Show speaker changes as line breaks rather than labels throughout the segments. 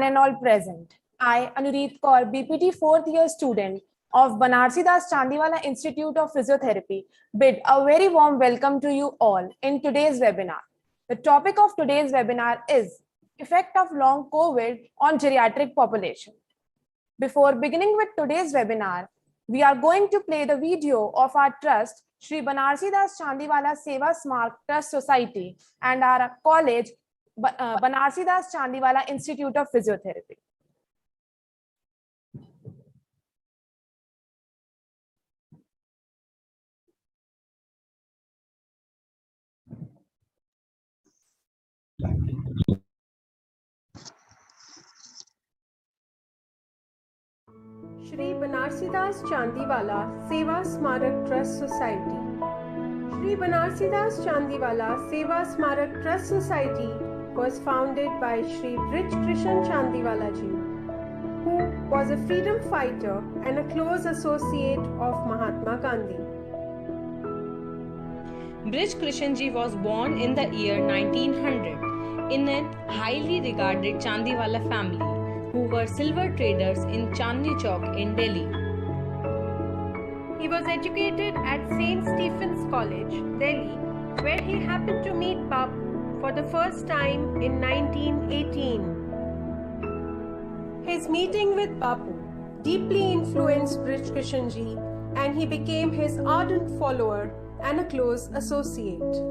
and all present. I, Anureet Kaur, BPT 4th year student of Banarsi Das Chandiwala Institute of Physiotherapy, bid a very warm welcome to you all in today's webinar. The topic of today's webinar is effect of long COVID on geriatric population. Before beginning with today's webinar, we are going to play the video of our trust, Shri Banarsi Das Chandiwala Seva Smart Trust Society, and our college, Banarsi Das Chandiwala Institute of Physiotherapy.
Shri Banarsi Das Chandiwala Seva Smarak Trust Society. Shri Banarsi Das Chandiwala Seva Smarak Trust Society was founded by Shri Brij Krishan Chandiwala ji, who was a freedom fighter and a close associate of Mahatma Gandhi.
Brij Krishan ji was born in the year 1900 in a highly regarded Chandiwala family who were silver traders in Chandni Chowk in Delhi.
He was educated at St. Stephen's College, Delhi, where he happened to meet Bapu for the first time in 1918. His meeting with Bapu deeply influenced Brij Krishan ji, and he became his ardent follower and a close associate.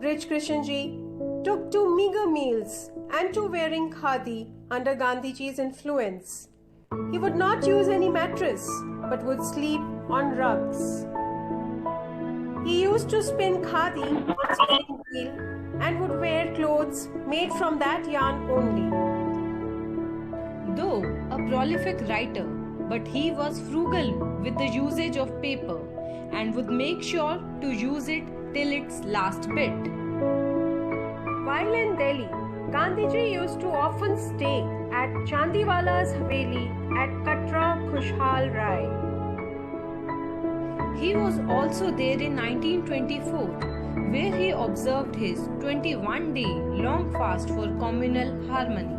Brij Krishan ji took to meager meals and to wearing khadi under Gandhiji's influence. He would not use any mattress but would sleep on rugs. He used to spin khadi on spinning wheel and would wear clothes made from that yarn only.
Though a prolific writer, but he was frugal with the usage of paper and would make sure to use it till its last bit.
While in Delhi, Gandhiji used to often stay at Chandiwala's Haveli at Katra Khushhal Rai.
He was also there in 1924, where he observed his 21-day long fast for communal harmony.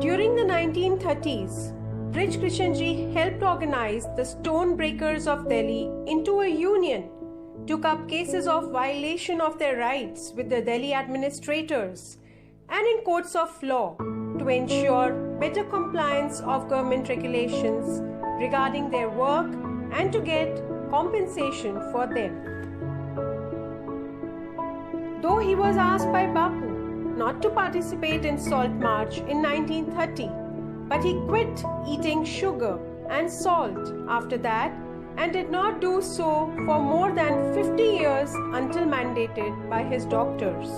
During the 1930s, Brij Krishan ji helped organize the Stone Breakers of Delhi into a union, took up cases of violation of their rights with the Delhi administrators and in courts of law to ensure better compliance of government regulations regarding their work and to get compensation for them. Though he was asked by Bapu not to participate in Salt March in 1930, but he quit eating sugar and salt after that and did not do so for more than 50 years until mandated by his doctors.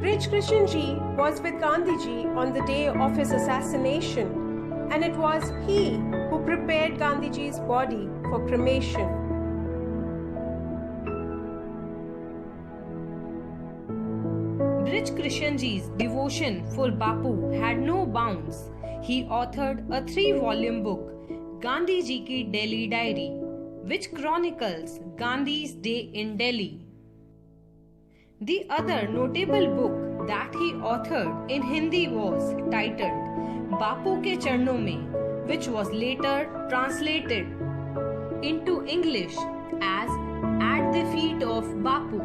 Brij Krishan ji was with Gandhiji on the day of his assassination, and it was he who prepared Gandhiji's body for cremation.
Brij Krishan ji's devotion for Bapu had no bounds. He authored a 3-volume book, Gandhi Ji Ki Delhi Diary, which chronicles Gandhi's day in Delhi. The other notable book that he authored in Hindi was titled Bapu Ke Charnon Mein, which was later translated into English as At the Feet of Bapu.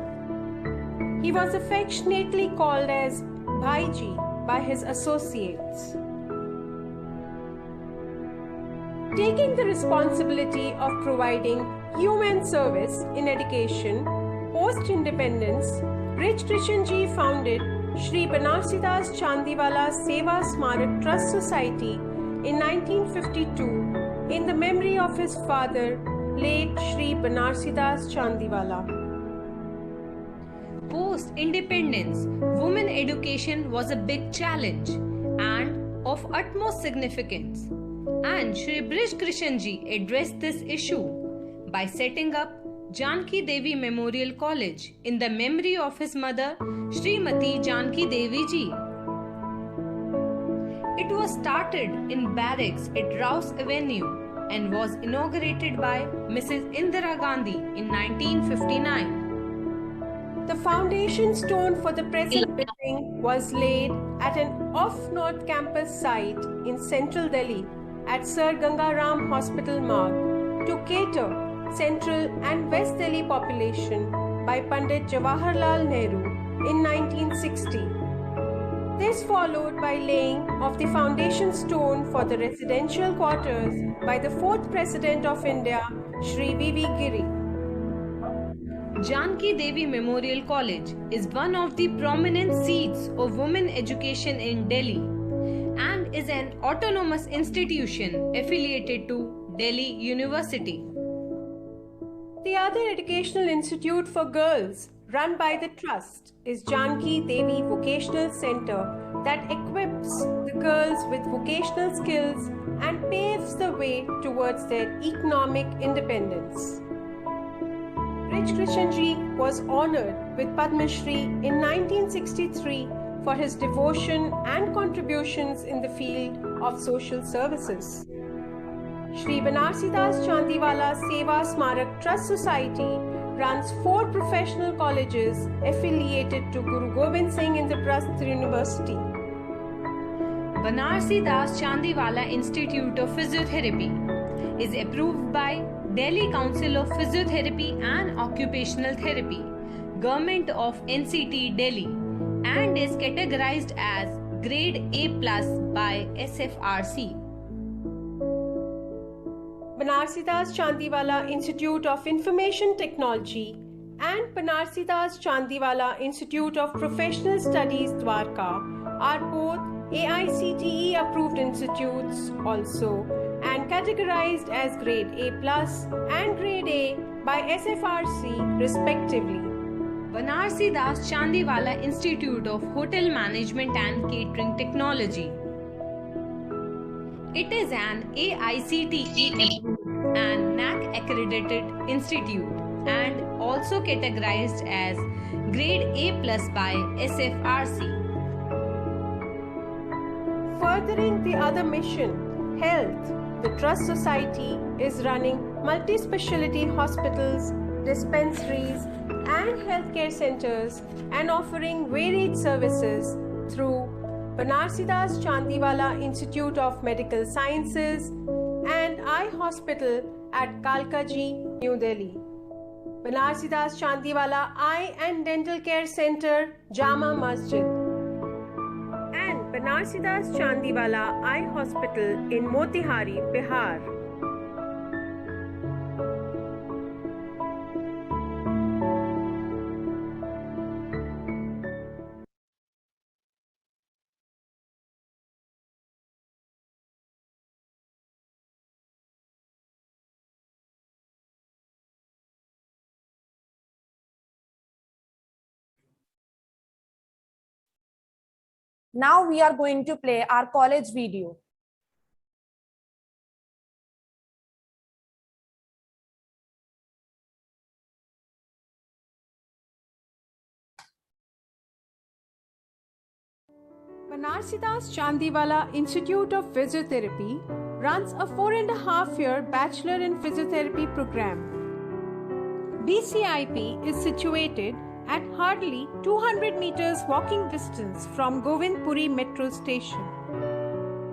He was affectionately called as Bhaiji by his associates. Taking the responsibility of providing human service in education post-independence, Brij Krishan ji founded Shri Banarsi Das Chandiwala Seva Smarak Trust Society in 1952 in the memory of his father, late Shri Banarsi Das Chandiwala.
Post-independence, women education was a big challenge and of utmost significance. And Shri Brij Krishan ji addressed this issue by setting up Janki Devi Memorial College in the memory of his mother, Srimati Janki Devi ji. It was started in barracks at Rouse Avenue and was inaugurated by Mrs. Indira Gandhi in 1959.
The foundation stone for the present building was laid at an off-North campus site in central Delhi at Sir Gangaram Hospital Marg to cater Central and West Delhi population by Pandit Jawaharlal Nehru in 1960. This followed by laying of the foundation stone for the residential quarters by the 4th President of India, Shri V.V. Giri.
Janki Devi Memorial College is one of the prominent seats of women education in Delhi and is an autonomous institution affiliated to Delhi University.
The other educational institute for girls run by the trust is Janki Devi Vocational Center that equips the girls with vocational skills and paves the way towards their economic independence. Rich Krishanji was honored with Padma Shri in 1963 for his devotion and contributions in the field of social services. Shri Banarsi Das Chandiwala Seva Smarak Trust Society runs 4 professional colleges affiliated to Guru Gobind Singh Indraprasth University.
Banarsi Das Chandiwala Institute of Physiotherapy is approved by Delhi Council of Physiotherapy and Occupational Therapy, Government of NCT Delhi, and is categorized as Grade A+ by SFRC.
Banarsi Das Chandiwala Institute of Information Technology and Banarsi Das Chandiwala Institute of Professional Studies Dwarka are both AICTE approved institutes also and categorized as Grade A+ and Grade A by SFRC respectively.
Banarsi Das Chandiwala Institute of Hotel Management and Catering Technology. It is an AICTE approved and NAC accredited institute and also categorized as Grade A+ by SFRC.
Furthering the other mission, health, the Trust Society is running multi-speciality hospitals, dispensaries and healthcare centers and offering varied services through Banarsi Das Chandiwala Institute of Medical Sciences and Eye Hospital at Kalkaji, New Delhi. Banarsi Das Chandiwala Eye and Dental Care Center, Jama Masjid. And Banarsi Das Chandiwala Eye Hospital in Motihari, Bihar.
Now we are going to play our college video.
Banarsi Das Chandiwala Institute of Physiotherapy runs a 4.5-year Bachelor in Physiotherapy program. BCIP is situated at hardly 200 meters walking distance from Govindpuri metro station.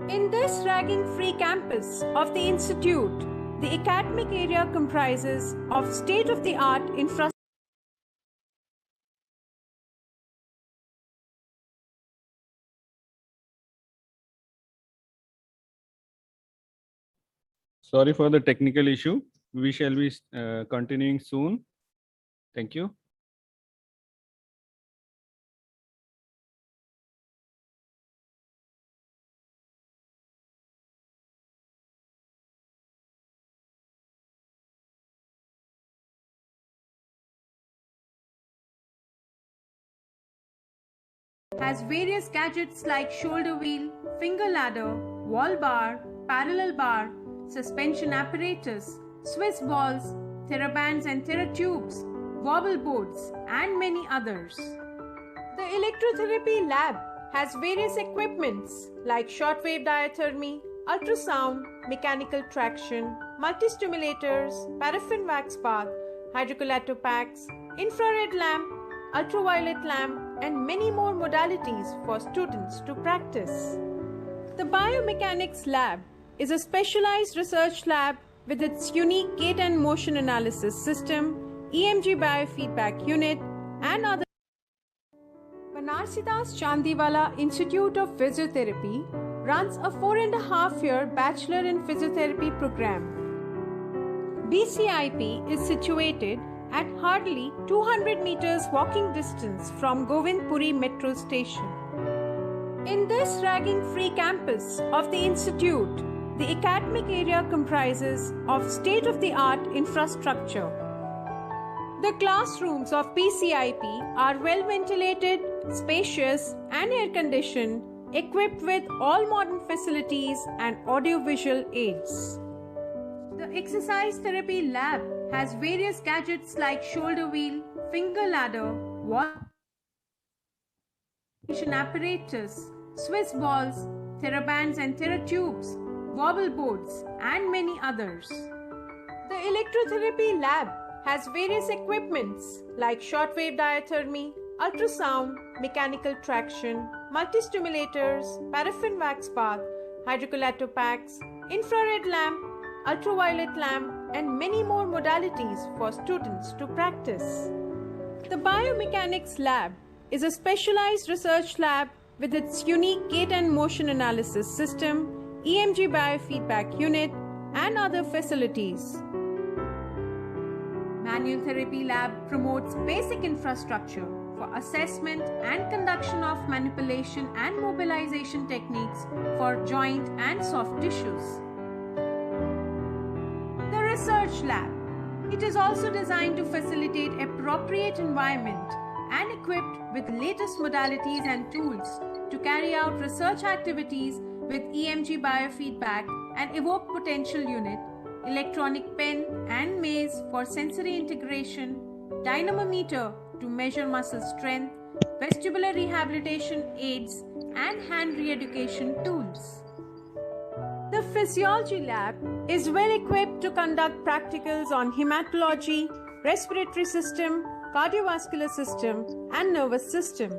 In this ragging-free campus of the institute, the academic area comprises of state-of-the-art infrastructure.
Sorry for the technical issue. We shall be continuing soon. Thank you.
Has various gadgets like shoulder wheel, finger ladder, wall bar, parallel bar, suspension apparatus, Swiss balls, therabands and theratubes, wobble boards, and many others. The Electrotherapy Lab has various equipments like shortwave diathermy, ultrasound, mechanical traction, multistimulators, paraffin wax bath, hydrocollator packs, infrared lamp, ultraviolet lamp, and many more modalities for students to practice. The Biomechanics Lab is a specialized research lab with its unique gait and motion analysis system, EMG biofeedback unit, and other. Banarsidas Chandiwala Institute of Physiotherapy runs a 4.5-year Bachelor in Physiotherapy program. BCIP is situated at hardly 200 meters walking distance from Govindpuri metro station. In this ragging-free campus of the institute, the academic area comprises of state-of-the-art infrastructure. The classrooms of BCIP are well ventilated, spacious, and air-conditioned, equipped with all modern facilities and audiovisual aids. The Exercise Therapy Lab has various gadgets like shoulder wheel, finger ladder, wall apparatus, Swiss balls, therabands and theratubes, wobble boards, and many others. The Electrotherapy Lab has various equipments like shortwave diathermy, ultrasound, mechanical traction, multistimulators, paraffin wax bath, hydrocollator packs, infrared lamp, ultraviolet lamp, and many more modalities for students to practice. The Biomechanics Lab is a specialized research lab with its unique gait and motion analysis system, EMG biofeedback unit, and other facilities. Manual Therapy Lab promotes basic infrastructure for assessment and conduction of manipulation and mobilization techniques for joint and soft tissues. The Research Lab. It is also designed to facilitate appropriate environment and equipped with latest modalities and tools to carry out research activities with EMG biofeedback and evoked potential unit, electronic pen and maze for sensory integration, dynamometer to measure muscle strength, vestibular rehabilitation aids, and hand re-education tools. The Physiology Lab is well equipped to conduct practicals on hematology, respiratory system, cardiovascular system, and nervous system.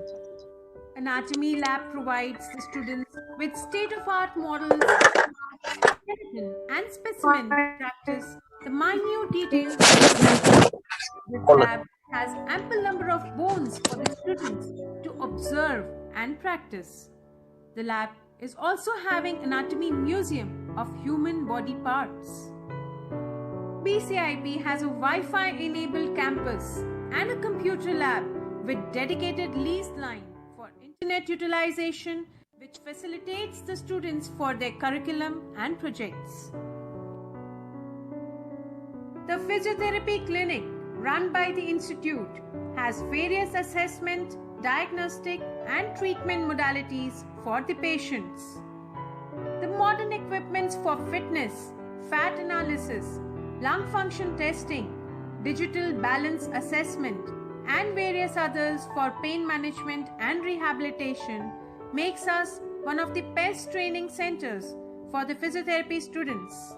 Anatomy Lab provides the students with state-of-art models and specimen to practice the minute details. This lab has ample number of bones for the students to observe and practice. The lab is also having anatomy museum of human body parts. BCIP has a Wi-Fi enabled campus and a computer lab with dedicated leased line for internet utilization, which facilitates the students for their curriculum and projects. The Physiotherapy Clinic, run by the Institute, has various assessment, diagnostic, and treatment modalities for the patients. The modern equipments for fitness, fat analysis, lung function testing, digital balance assessment, and various others for pain management and rehabilitation makes us one of the best training centers for the physiotherapy students.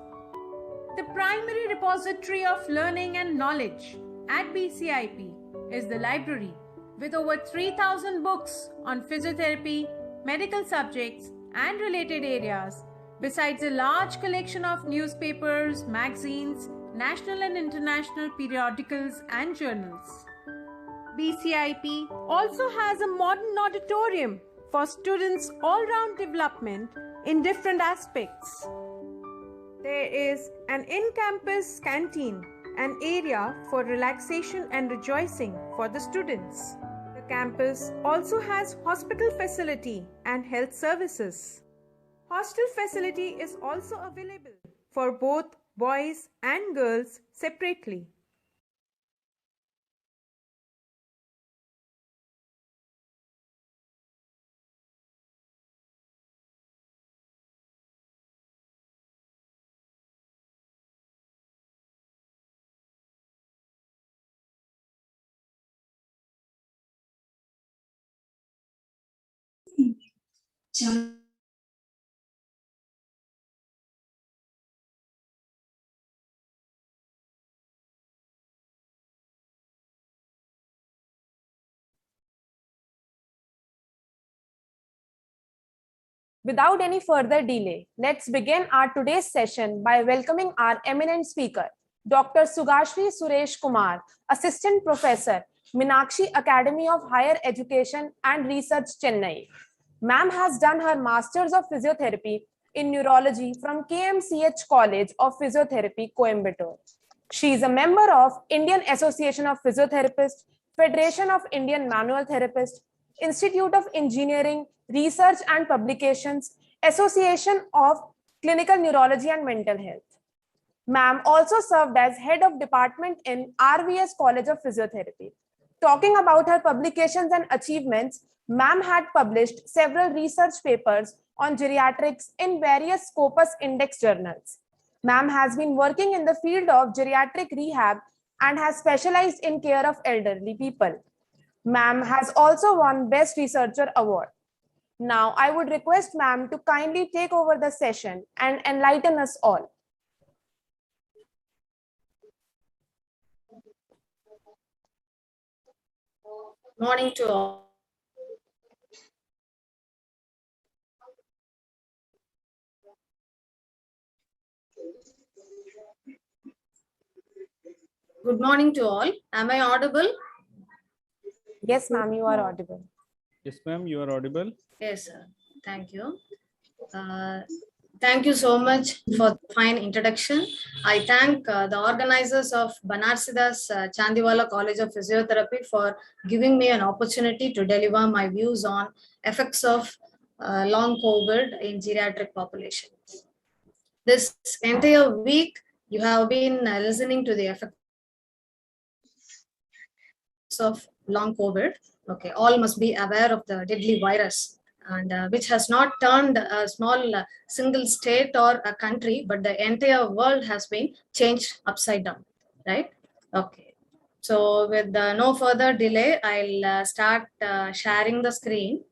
The primary repository of learning and knowledge at BCIP is the library with over 3,000 books on physiotherapy, medical subjects, and related areas, besides a large collection of newspapers, magazines, national and international periodicals, and journals. BCIP also has a modern auditorium for students' all-round development in different aspects. There is an in-campus canteen, an area for relaxation and rejoicing for the students. The campus also has hospital facility and health services. Hostel facility is also available for both boys and girls separately.
Without any further delay, let's begin our today's session by welcoming our eminent speaker, Dr. Sugashri Suresh Kumar, Assistant Professor, Meenakshi Academy of Higher Education and Research, Chennai. Ma'am has done her Masters of Physiotherapy in Neurology from KMCH College of Physiotherapy, Coimbatore. She is a member of Indian Association of Physiotherapists, Federation of Indian Manual Therapists, Institute of Engineering, Research and Publications, Association of Clinical Neurology and Mental Health. Ma'am also served as head of department in RVS College of Physiotherapy. Talking about her publications and achievements, Ma'am had published several research papers on geriatrics in various Scopus Index journals. Ma'am has been working in the field of geriatric rehab and has specialized in care of elderly people. Ma'am has also won Best Researcher Award. Now, I would request ma'am to kindly take over the session and enlighten us all.
Morning to all. Good morning to all. Am I audible?
Yes, ma'am, you are audible.
Yes, ma'am, you are audible.
Yes, sir. Thank you. Thank you so much for the fine introduction. I thank the organizers of Banarsidass Chandiwala College of Physiotherapy for giving me an opportunity to deliver my views on effects of long COVID in geriatric population. This entire week, you have been listening to the effects of long COVID. Okay, all must be aware of the deadly virus, and which has not turned a small single state or a country, but the entire world has been changed upside down, right? Okay. So with no further delay, I'll start sharing the screen.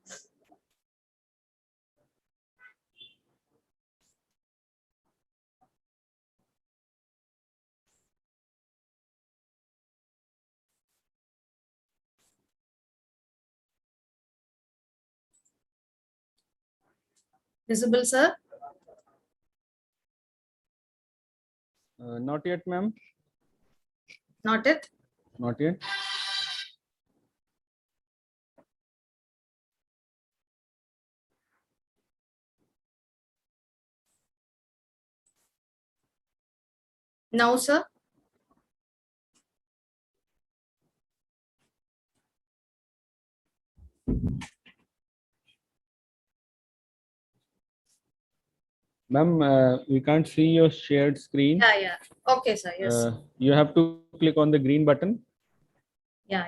Visible, sir?
Not yet, ma'am.
Not it?
Not yet.
Now, sir?
Ma'am, we can't see your shared screen.
Yeah. Okay, sir. Yes.
You have to click on the green button.
Yeah.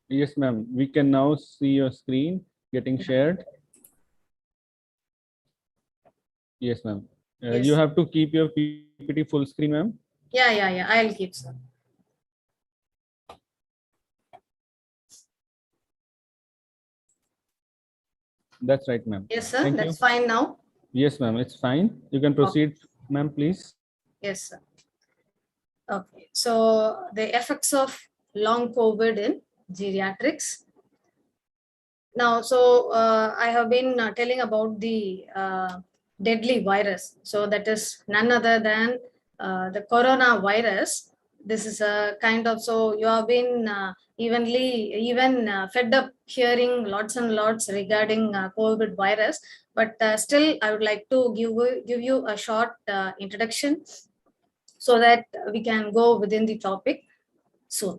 Yes, ma'am. We can now see your screen getting shared. Yes, ma'am.
Yes.
You have to keep your PPT full screen, ma'am.
Yeah. I'll keep, sir.
That's right, ma'am.
Yes, sir.
Thank
That's
you.
fine now.
Yes, ma'am. It's fine. You can proceed, ma'am, please.
Yes, sir. Okay. So the effects of long COVID in geriatrics. Now, so I have been telling about the deadly virus. So that is none other than the coronavirus. This is a kind of, so you have been even fed up hearing lots and lots regarding COVID virus, but still I would like to give you a short introduction so that we can go within the topic soon.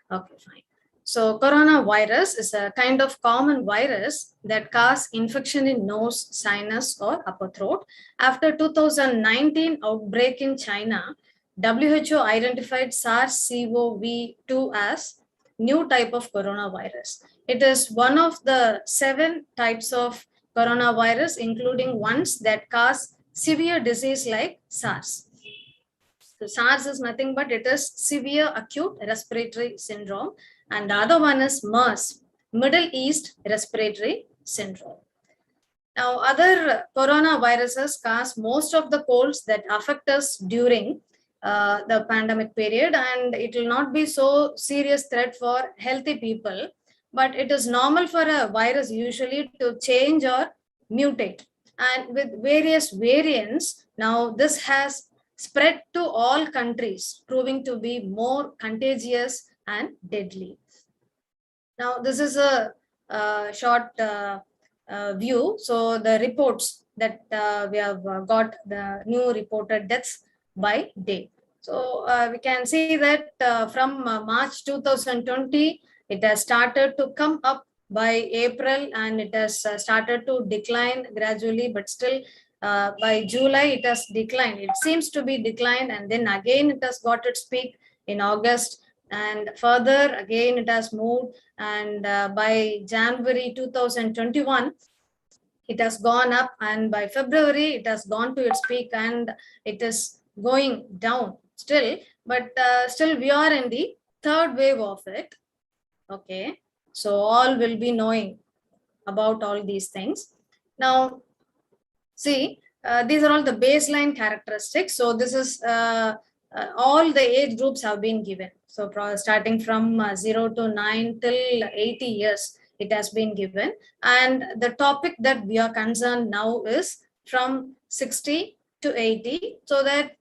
Okay, fine. So coronavirus is a kind of common virus that causes infection in nose, sinus, or upper throat. After 2019 outbreak in China, WHO identified SARS-CoV-2 as new type of coronavirus. It is one of the 7 types of coronavirus, including ones that cause severe disease like SARS. So SARS is nothing but it is severe acute respiratory syndrome, and the other one is MERS, Middle East Respiratory Syndrome. Now, other coronaviruses cause most of the colds that affect us during the pandemic period, and it will not be so serious threat for healthy people, but it is normal for a virus usually to change or mutate. And with various variants, now this has spread to all countries, proving to be more contagious and deadly. Now, this is a short view. So the reports that we have got, the new reported deaths by day. So we can see that from March 2020, it has started to come up by April, and it has started to decline gradually, but still by July it has declined. It seems to be declined, and then again it has got its peak in August, and further again it has moved, and by January 2021 it has gone up, and by February it has gone to its peak, and it is going down still, but still we are in the third wave of it. Okay, so all will be knowing about all these things. Now see, these are all the baseline characteristics. So this is all the age groups have been given. So starting from 0 to 9 till 80 years, it has been given. And the topic that we are concerned now is from 60 to 80, so that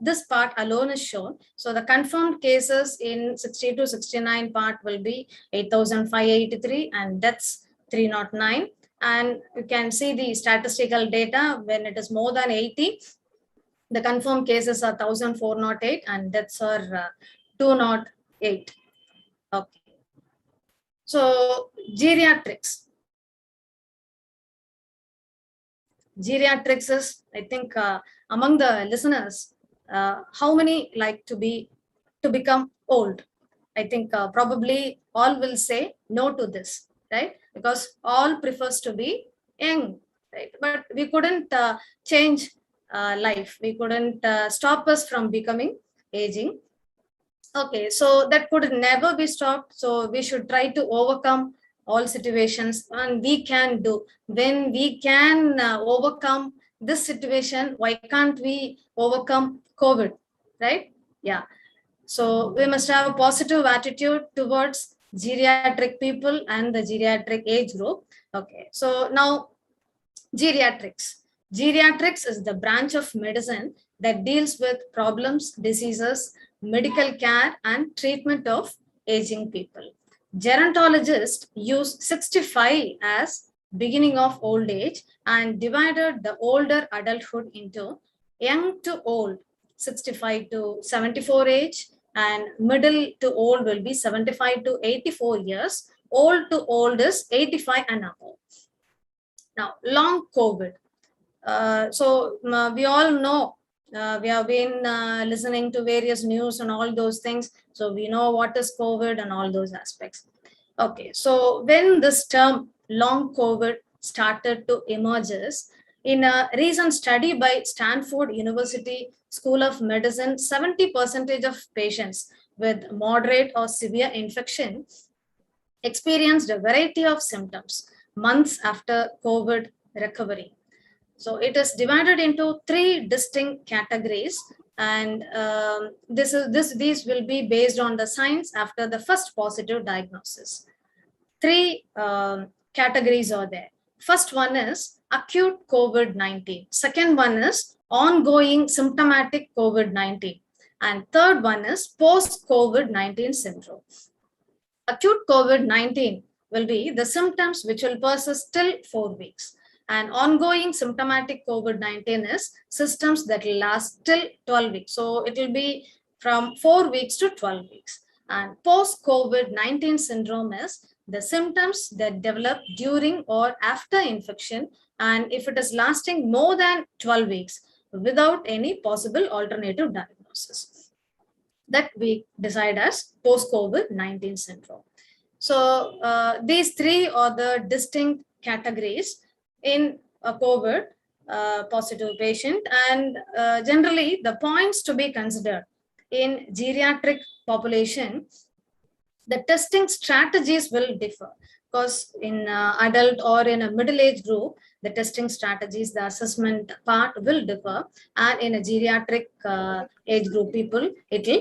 this part alone is shown. So the confirmed cases in 60 to 69 part will be 8,583, and deaths 309. And you can see the statistical data. When it is more than 80, the confirmed cases are 1,408 and deaths are 208. Okay. So geriatrics. Geriatrics is, I think, among the listeners, how many like to become old? I think probably all will say no to this, right? Because all prefers to be young, right? But we couldn't change life. We couldn't stop us from becoming aging. Okay, so that could never be stopped. So we should try to overcome all situations, and we can do. When we can overcome this situation, why can't we overcome COVID, right? Yeah. So we must have a positive attitude towards geriatric people and the geriatric age group. Okay, so now geriatrics. Geriatrics is the branch of medicine that deals with problems, diseases, medical care, and treatment of aging people. Gerontologists use 65 as beginning of old age and divided the older adulthood into young to old, 65 to 74 age, and middle to old will be 75 to 84 years. Old to old is 85 and above. Now, long COVID. So we all know, we have been listening to various news and all those things. So we know what is COVID and all those aspects. Okay, so when this term long COVID started to emerge, in a recent study by Stanford University School of Medicine, 70% of patients with moderate or severe infection experienced a variety of symptoms months after COVID recovery. So it is divided into 3 distinct categories, and these will be based on the signs after the first positive diagnosis. 3 categories are there. First one is acute COVID-19. Second one is ongoing symptomatic COVID-19. And third one is post-COVID-19 syndrome. Acute COVID-19 will be the symptoms which will persist till 4 weeks. And ongoing symptomatic COVID-19 is symptoms that will last till 12 weeks. So it will be from 4 weeks to 12 weeks. And post-COVID-19 syndrome is the symptoms that develop during or after infection, and if it is lasting more than 12 weeks without any possible alternative diagnosis, that we decide as post-COVID-19 syndrome. So these 3 are the distinct categories in a COVID positive patient, and generally the points to be considered in geriatric population, the testing strategies will differ. because in adult or in a middle-age group, the testing strategies, the assessment part will differ, and in a geriatric age group people, it'll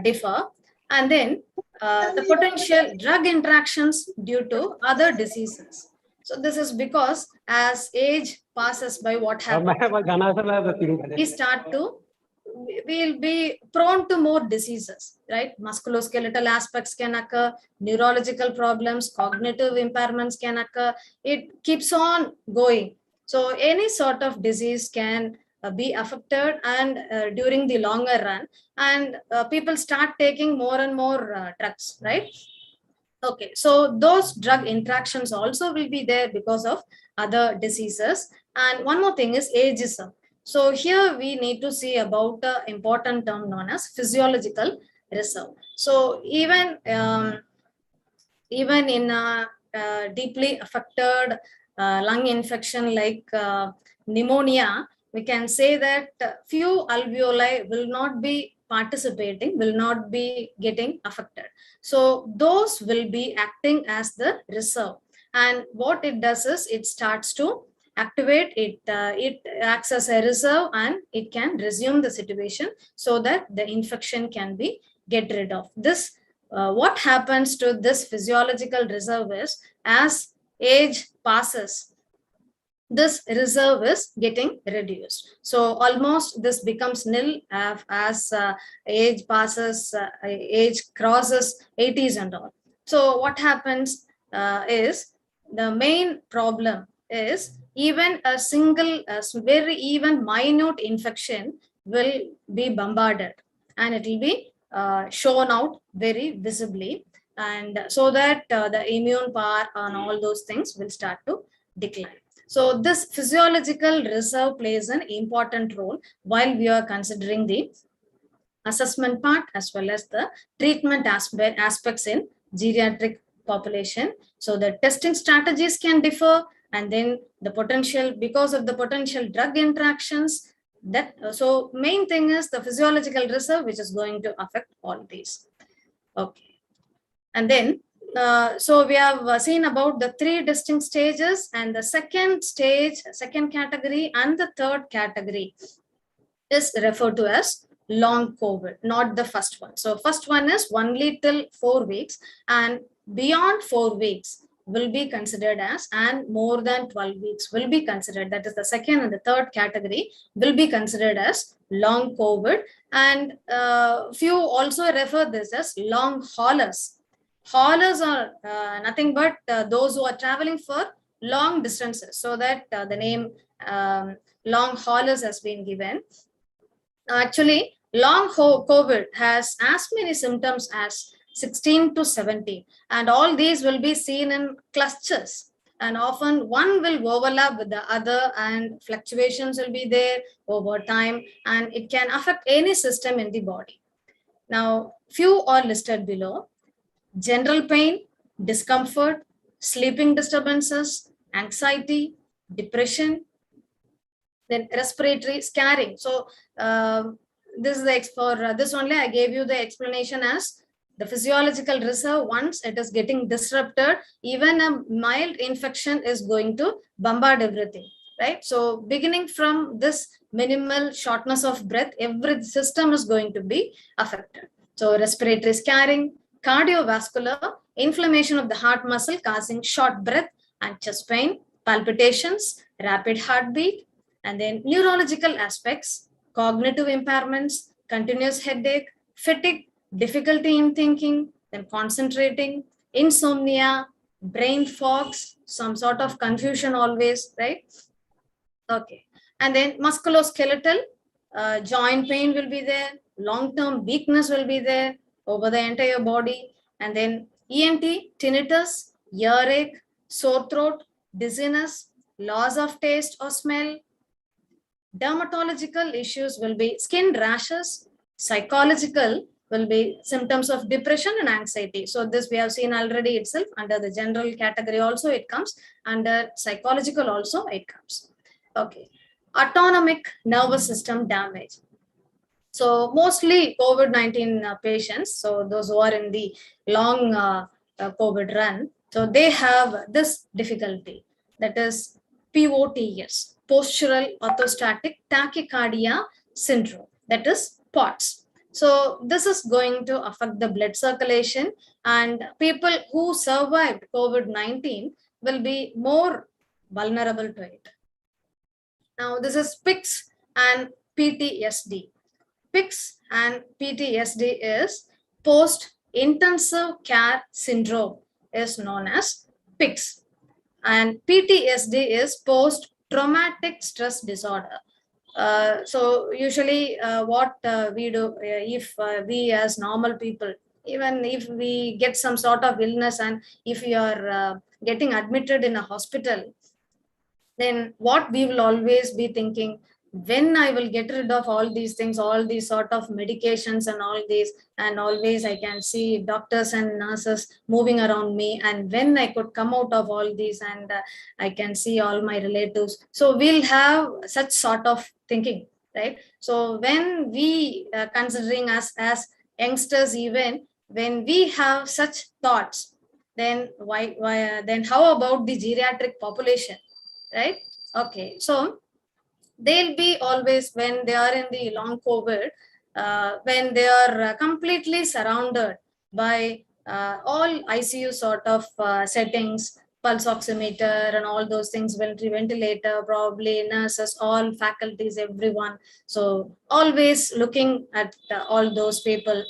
differ. And then the potential drug interactions due to other diseases. So this is because as age passes by, what happens? We'll be prone to more diseases, right? Musculoskeletal aspects can occur, neurological problems, cognitive impairments can occur. It keeps on going. So any sort of disease can be affected, and during the longer run, and people start taking more and more drugs, right? Okay, so those drug interactions also will be there because of other diseases. And one more thing is ageism. So here we need to see about the important term known as physiological reserve. So even in a deeply affected lung infection like pneumonia, we can say that few alveoli will not be participating, will not be getting affected. So those will be acting as the reserve. And what it does is it starts to activate it. It acts as a reserve, and it can resume the situation so that the infection can be get rid of. This what happens to this physiological reserve is, as age passes, this reserve is getting reduced. So almost this becomes nil as age passes, age crosses 80s and all. So what happens is, the main problem is, even a single very even minute infection will be bombarded, and it will be shown out very visibly, and so that the immune power and all those things will start to decline. So this physiological reserve plays an important role while we are considering the assessment part as well as the treatment aspects in geriatric population. So the testing strategies can differ, and then the potential, because of the potential drug interactions, that so main thing is the physiological reserve, which is going to affect all these. Okay, and then so we have seen about the three distinct stages, and the second stage, second category, and the third category is referred to as long COVID, not the first one. So first one is only till 4 weeks, and beyond 4 weeks will be considered as, and more than 12 weeks will be considered. That is the second and the third category will be considered as long COVID. And few also refer this as long haulers. Haulers are nothing but those who are traveling for long distances, so that the name long haulers has been given. Actually, long COVID has as many symptoms as 16 to 17, and all these will be seen in clusters, and often one will overlap with the other, and fluctuations will be there over time, and it can affect any system in the body. Now, few are listed below: general pain, discomfort, sleeping disturbances, anxiety, depression, then respiratory scarring. So this is for this only I gave you the explanation as the physiological reserve. Once it is getting disrupted, even a mild infection is going to bombard everything, right? So beginning from this minimal shortness of breath, every system is going to be affected. So respiratory scarring, cardiovascular, inflammation of the heart muscle causing short breath and chest pain, palpitations, rapid heartbeat, and then neurological aspects, cognitive impairments, continuous headache, fatigue, difficulty in thinking, then concentrating, insomnia, brain fogs, some sort of confusion always, right? Okay. And then musculoskeletal, joint pain will be there, long-term weakness will be there over the entire body, and then ENT, tinnitus, earache, sore throat, dizziness, loss of taste or smell. Dermatological issues will be skin rashes. Psychological will be symptoms of depression and anxiety. So this we have seen already itself under the general category also it comes, under psychological also it comes. Okay. Autonomic nervous system damage. So mostly COVID-19 patients, so those who are in the long COVID run. So they have this difficulty, that is POTS, postural orthostatic tachycardia syndrome, that is POTS. So this is going to affect the blood circulation, and people who survived COVID-19 will be more vulnerable to it. Now this is PICS and PTSD. PICS and PTSD is post-intensive care syndrome, is known as PICS. And PTSD is post-traumatic stress disorder. So usually what we do, if we as normal people, even if we get some sort of illness and if you are getting admitted in a hospital, then what we will always be thinking, when I will get rid of all these things, all these sort of medications and all these, and always I can see doctors and nurses moving around me, and when I could come out of all these and I can see all my relatives. So we'll have such sort of thinking, right? So when we considering us as youngsters, even when we have such thoughts, then then how about the geriatric population, right? Okay, so they'll be always, when they are in the long COVID, when they are completely surrounded by all ICU sort of settings, pulse oximeter and all those things, ventilator, probably nurses, all faculties, everyone. So always looking at all those people,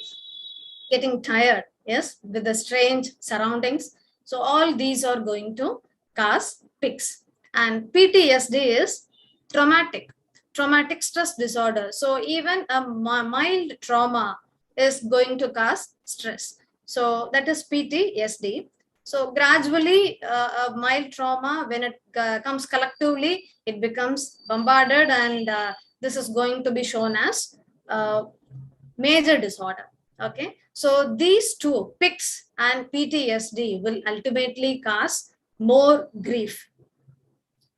getting tired, yes, with the strange surroundings. So all these are going to cause PICS. And PTSD is traumatic stress disorder. So even a mild trauma is going to cause stress. So that is PTSD. So gradually, a mild trauma, when it comes collectively, it becomes bombarded, and this is going to be shown as major disorder. Okay, so these two, PICS and PTSD, will ultimately cause more grief.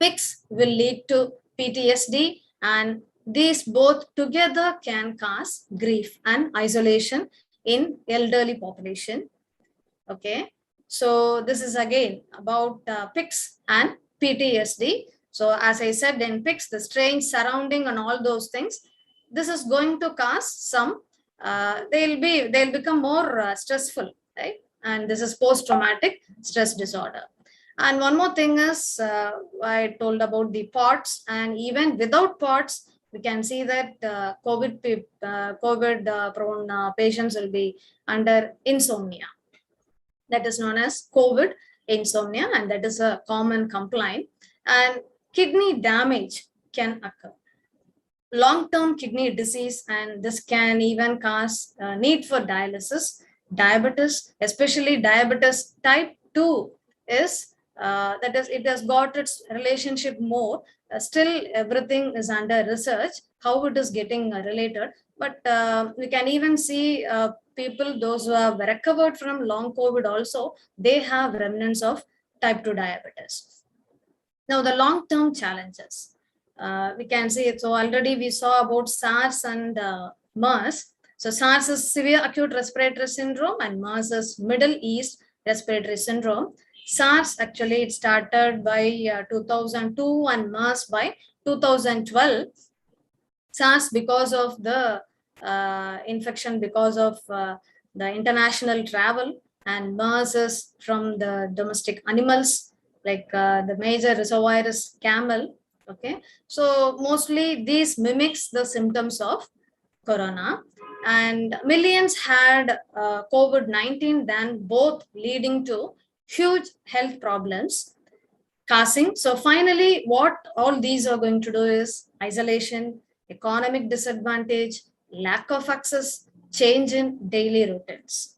PICS will lead to PTSD, and these both together can cause grief and isolation in elderly population. Okay, so this is again about PICS and PTSD. So as I said, in PICS, the strange surrounding and all those things, this is going to cause some, they'll become more stressful, right? And this is post-traumatic stress disorder. And one more thing is, I told about the POTS, and even without POTS, we can see that COVID-prone patients will be under insomnia. That is known as COVID insomnia, and that is a common complaint. And kidney damage can occur. Long-term kidney disease, and this can even cause need for dialysis. Diabetes, especially diabetes type 2, is that is, it has got its relationship more. Still, everything is under research, how it is getting related. But we can even see people, those who have recovered from long COVID also, they have remnants of type 2 diabetes. Now, the long-term challenges. We can see it. So already we saw about SARS and MERS. So SARS is severe acute respiratory syndrome, and MERS is Middle East respiratory syndrome. SARS, actually, it started by 2002 and MERS by 2012. SARS because of the infection, because of the international travel, and MERS is from the domestic animals, like the major reservoir is camel. Okay, so mostly these mimics the symptoms of corona, and millions had COVID-19, then both leading to huge health problems causing. So finally, what all these are going to do is isolation, economic disadvantage, lack of access, change in daily routines.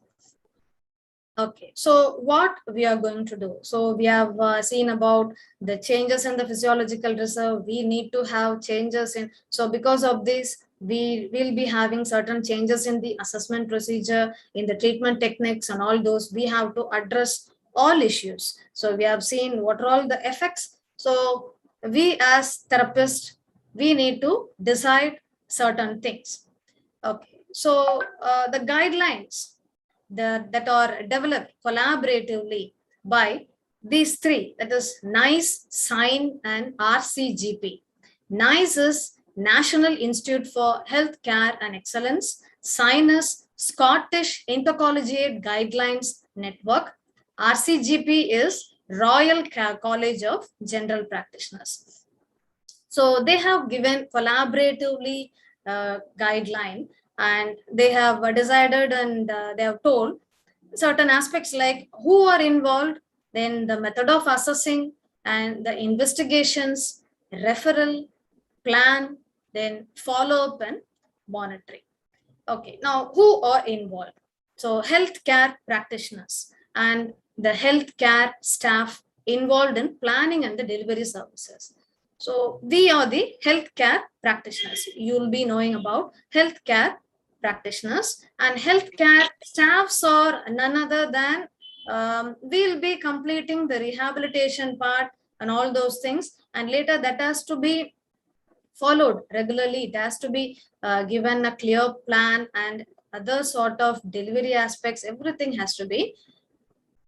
Okay, so what we are going to do? So we have seen about the changes in the physiological reserve. We need to have changes in, so because of this, we will be having certain changes in the assessment procedure, in the treatment techniques and all those. We have to address all issues. So we have seen what are all the effects. So we as therapists, we need to decide certain things. Okay, so the guidelines that are developed collaboratively by these three, that is NICE, SIGN, and RCGP. NICE is National Institute for Healthcare and Excellence. SIGN is Scottish Intercollegiate Guidelines Network. RCGP is Royal College of General Practitioners. So they have given collaboratively guideline, and they have decided and they have told certain aspects like who are involved, then the method of assessing and the investigations, referral, plan, then follow-up and monitoring. Okay, now who are involved? So healthcare practitioners and the healthcare staff involved in planning and the delivery services. So we are the healthcare practitioners. You'll be knowing about healthcare practitioners, and healthcare staffs are none other than we'll be completing the rehabilitation part and all those things, and later that has to be followed regularly. It has to be given a clear plan and other sort of delivery aspects. Everything has to be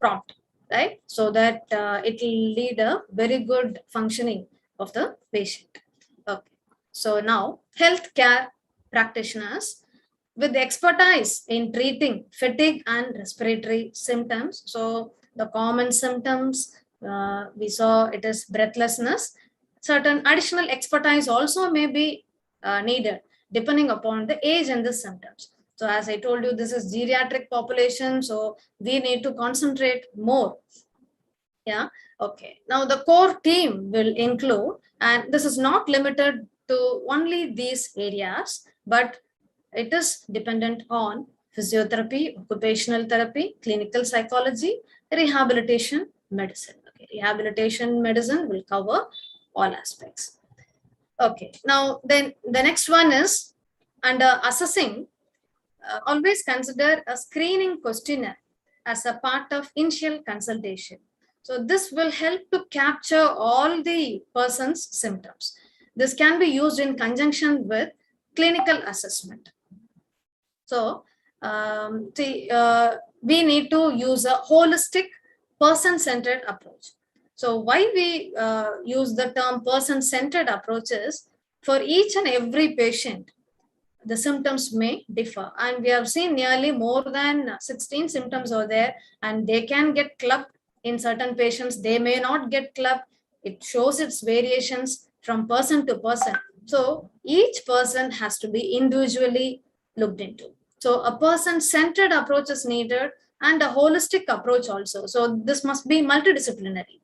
prompt, right? So that it will lead a very good functioning of the patient. Okay. So now healthcare practitioners with expertise in treating fatigue and respiratory symptoms. So the common symptoms we saw, it is breathlessness. Certain additional expertise also may be needed depending upon the age and the symptoms. So as I told you, this is geriatric population, so we need to concentrate more. Yeah. Okay. Now the core team will include, and this is not limited to only these areas, but it is dependent on physiotherapy, occupational therapy, clinical psychology, rehabilitation medicine. Okay. Rehabilitation medicine will cover all aspects. Okay. Now then the next one is under assessing, always consider a screening questionnaire as a part of initial consultation. So this will help to capture all the person's symptoms. This can be used in conjunction with clinical assessment. So we need to use a holistic person-centered approach. So why we use the term person-centered approaches, for each and every patient, the symptoms may differ, and we have seen nearly more than 16 symptoms are there, and they can get clubbed in certain patients. They may not get clubbed. It shows its variations from person to person. So each person has to be individually looked into. So a person-centered approach is needed and a holistic approach also. So this must be multidisciplinary.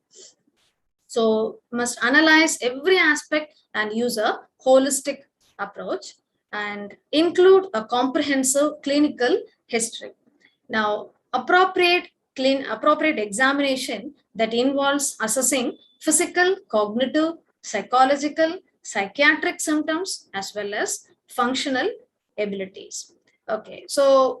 So must analyze every aspect and use a holistic approach and include a comprehensive clinical history. Now, appropriate examination that involves assessing physical, cognitive, psychological, psychiatric symptoms as well as functional abilities. Okay, so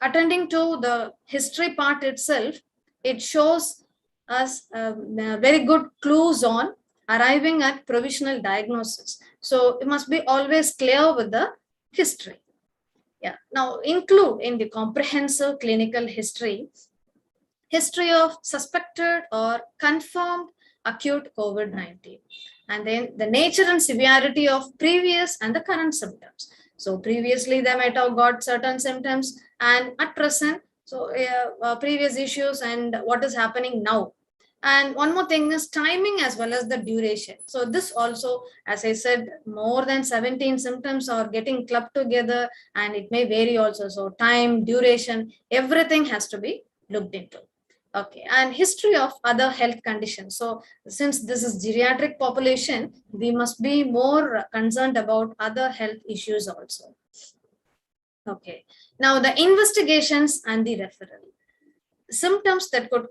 attending to the history part itself, it shows us very good clues on arriving at provisional diagnosis. So it must be always clear with the history. Yeah. Now include in the comprehensive clinical history of suspected or confirmed acute COVID-19, and then the nature and severity of previous and the current symptoms. So previously they might have got certain symptoms, and at present, so previous issues and what is happening now. And one more thing is timing as well as the duration. So this also, as I said, more than 17 symptoms are getting clubbed together, and it may vary also. So time, duration, everything has to be looked into. Okay, and history of other health conditions. So since this is geriatric population, we must be more concerned about other health issues also. Okay, now the investigations and the referral. Symptoms that could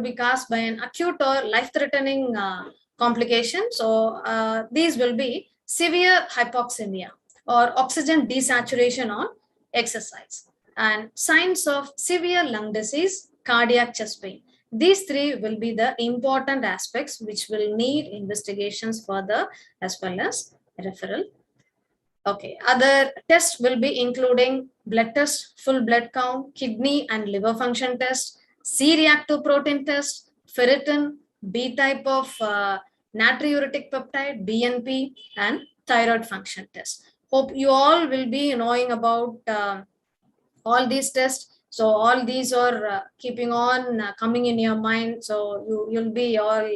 be caused by an acute or life-threatening complication. So these will be severe hypoxemia or oxygen desaturation on exercise, and signs of severe lung disease, cardiac chest pain. These three will be the important aspects which will need investigations further as well as referral. Okay, other tests will be including blood test, full blood count, kidney and liver function test, C-reactive protein test, ferritin, B type of natriuretic peptide, BNP, and thyroid function test. Hope you all will be knowing about all these tests. So all these are keeping on coming in your mind. So you'll be all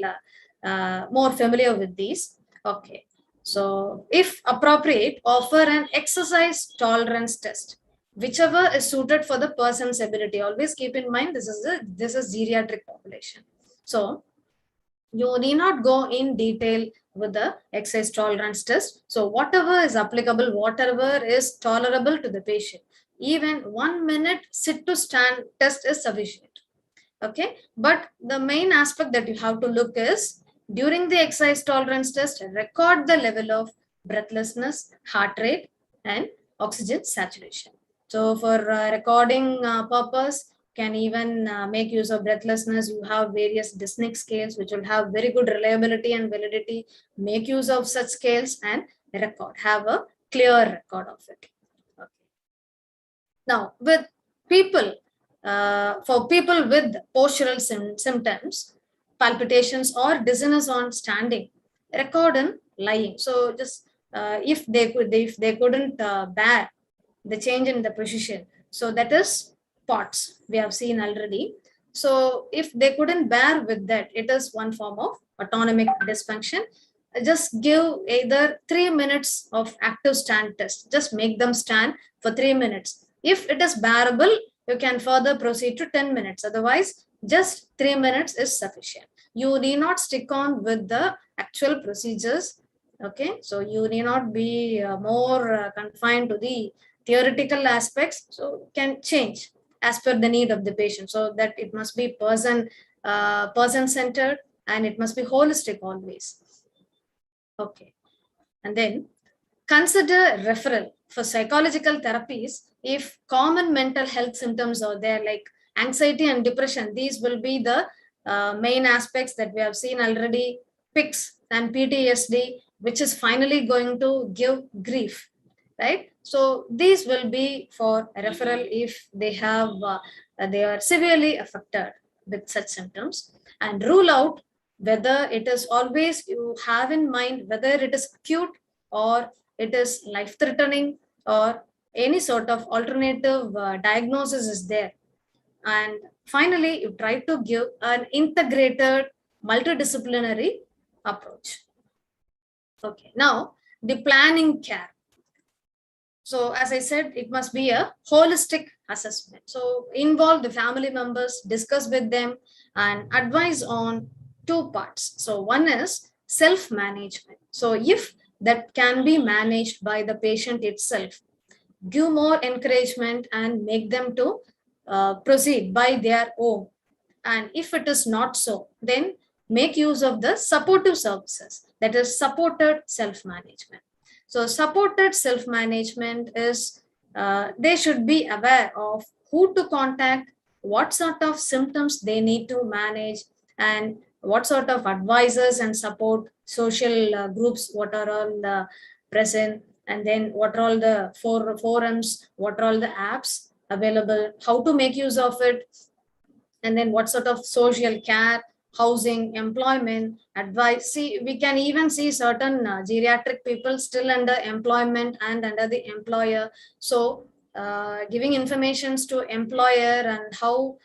more familiar with these. Okay. So if appropriate, offer an exercise tolerance test, whichever is suited for the person's ability. Always keep in mind this is geriatric population. So you need not go in detail with the exercise tolerance test. So whatever is applicable, whatever is tolerable to the patient, even 1 minute sit to stand test is sufficient. Okay, but the main aspect that you have to look is during the exercise tolerance test, record the level of breathlessness, heart rate, and oxygen saturation. So for recording purpose, can even make use of breathlessness. You have various Disney scales which will have very good reliability and validity. Make use of such scales and record. Have a clear record of it. Okay. Now, with people, for people with postural symptoms, palpitations or dizziness on standing, record in lying. So just if they couldn't bear the change in the position, so that is POTS we have seen already. So if they couldn't bear with that, it is one form of autonomic dysfunction. Just give either 3 minutes of active stand test. Just make them stand for 3 minutes. If it is bearable, you can further proceed to 10 minutes. Otherwise, just 3 minutes is sufficient. You need not stick on with the actual procedures. Okay, so you need not be more confined to the theoretical aspects. So can change as per the need of the patient. So that it must be person-centered and it must be holistic always. Okay, and then consider referral for psychological therapies if common mental health symptoms are there, like anxiety and depression. These will be the main aspects that we have seen already, PICS and PTSD, which is finally going to give grief, right? So these will be for referral if they have they are severely affected with such symptoms, and rule out whether it is always, you have in mind whether it is acute or it is life-threatening or any sort of alternative diagnosis is there. And finally, you try to give an integrated multidisciplinary approach. Okay, now the planning care. So as I said, it must be a holistic assessment. So involve the family members, discuss with them and advise on two parts. So one is self-management. So if that can be managed by the patient itself, give more encouragement and make them to proceed by their own. And if it is not so, then make use of the supportive services, that is supported self-management. So supported self-management is, they should be aware of who to contact, what sort of symptoms they need to manage, and what sort of advisors and support social groups, what are all present, and then what are all the forums, what are all the apps available, how to make use of it, and then what sort of social care, housing, employment, advice. See, we can even see certain geriatric people still under employment and under the employer. So giving informations to employer and how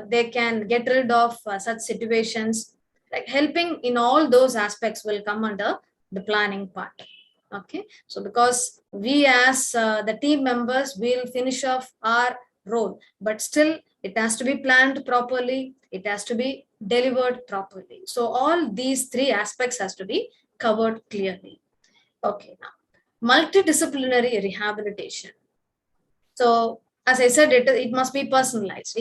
they can get rid of such situations, like helping in all those aspects will come under the planning part. Okay, so because we as the team members will finish off our role, but still it has to be planned properly, it has to be delivered properly. So all these three aspects has to be covered clearly. Okay, now multidisciplinary rehabilitation. So as I said, it must be personalized. For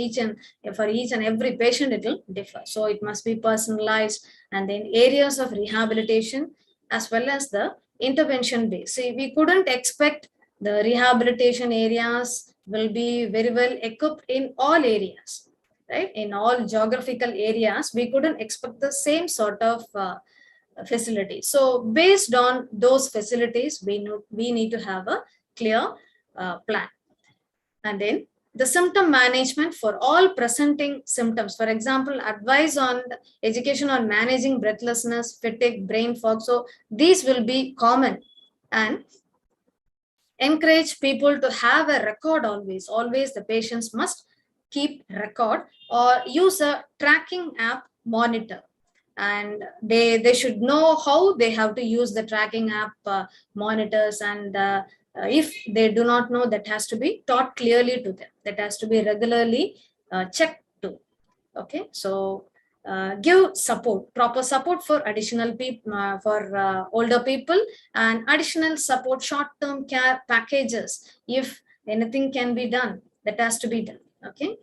each and every patient, it will differ. So it must be personalized, and then areas of rehabilitation as well as the intervention base. See, we couldn't expect the rehabilitation areas will be very well equipped in all areas, right? In all geographical areas, we couldn't expect the same sort of facilities. So based on those facilities, we need to have a clear plan. And then the symptom management for all presenting symptoms. For example, advice on education on managing breathlessness, fatigue, brain fog. So these will be common, and encourage people to have a record always. Always the patients must keep record or use a tracking app monitor. And they should know how they have to use the tracking app monitors, and if they do not know, that has to be taught clearly to them. That has to be regularly checked too. Okay, so give support, proper support for additional people, for older people, and additional support, short-term care packages. If anything can be done, that has to be done. Okay,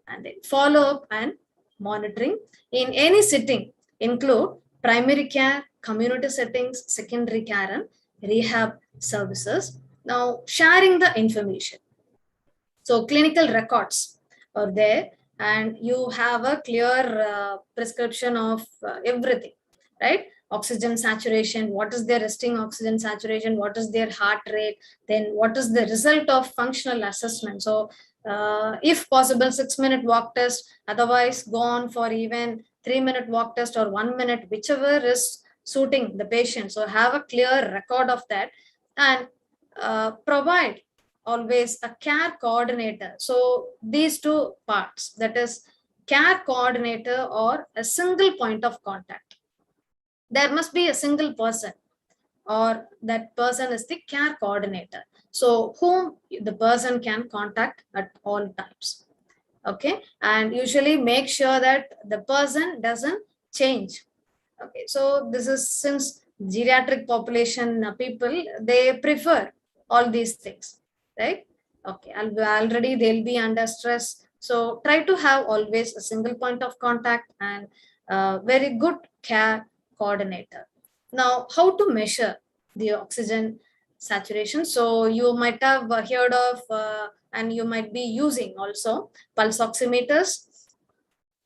and then follow up and monitoring in any sitting include primary care, community settings, secondary care, and rehab services. Now, sharing the information. So clinical records are there, and you have a clear prescription of everything, right? Oxygen saturation, what is their resting oxygen saturation, what is their heart rate, then what is the result of functional assessment. So if possible, 6-minute walk test, otherwise go on for even 3-minute walk test or 1 minute, whichever is suiting the patient. So have a clear record of that, and provide always a care coordinator. So these two parts, that is care coordinator or a single point of contact. There must be a single person, or that person is the care coordinator. So whom the person can contact at all times. Okay, and usually make sure that the person doesn't change. Okay, so this is, since geriatric population people, they prefer all these things, right? Okay, already they'll be under stress. So try to have always a single point of contact and very good care coordinator. Now, how to measure the oxygen saturation? So you might have heard of and you might be using also pulse oximeters.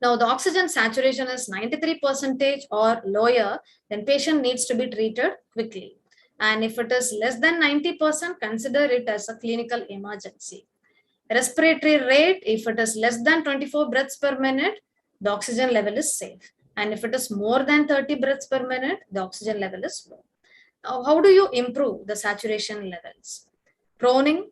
Now, the oxygen saturation is 93% or lower, then patient needs to be treated quickly. And if it is less than 90%, consider it as a clinical emergency. Respiratory rate, if it is less than 24 breaths per minute, the oxygen level is safe. And if it is more than 30 breaths per minute, the oxygen level is low. Now, how do you improve the saturation levels? Proning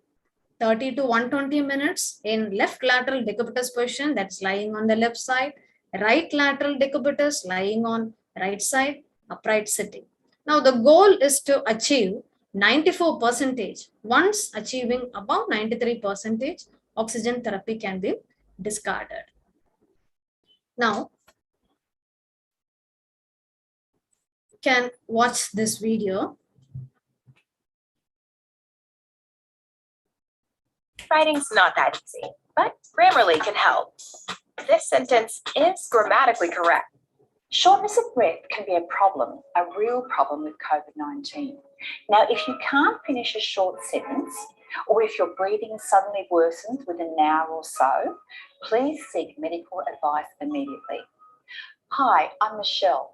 30 to 120 minutes in left lateral decubitus position, that's lying on the left side, right lateral decubitus lying on right side, upright sitting. Now the goal is to achieve 94%. Once achieving above 93%, oxygen therapy can be discarded. Now, you can watch this video.
Writing's not that easy, but Grammarly can help. This sentence is grammatically correct. Shortness of breath can be a problem, a real problem with COVID-19. Now, if you can't finish a short sentence, or if your breathing suddenly worsens within an hour or so, please seek medical advice immediately. Hi, I'm Michelle.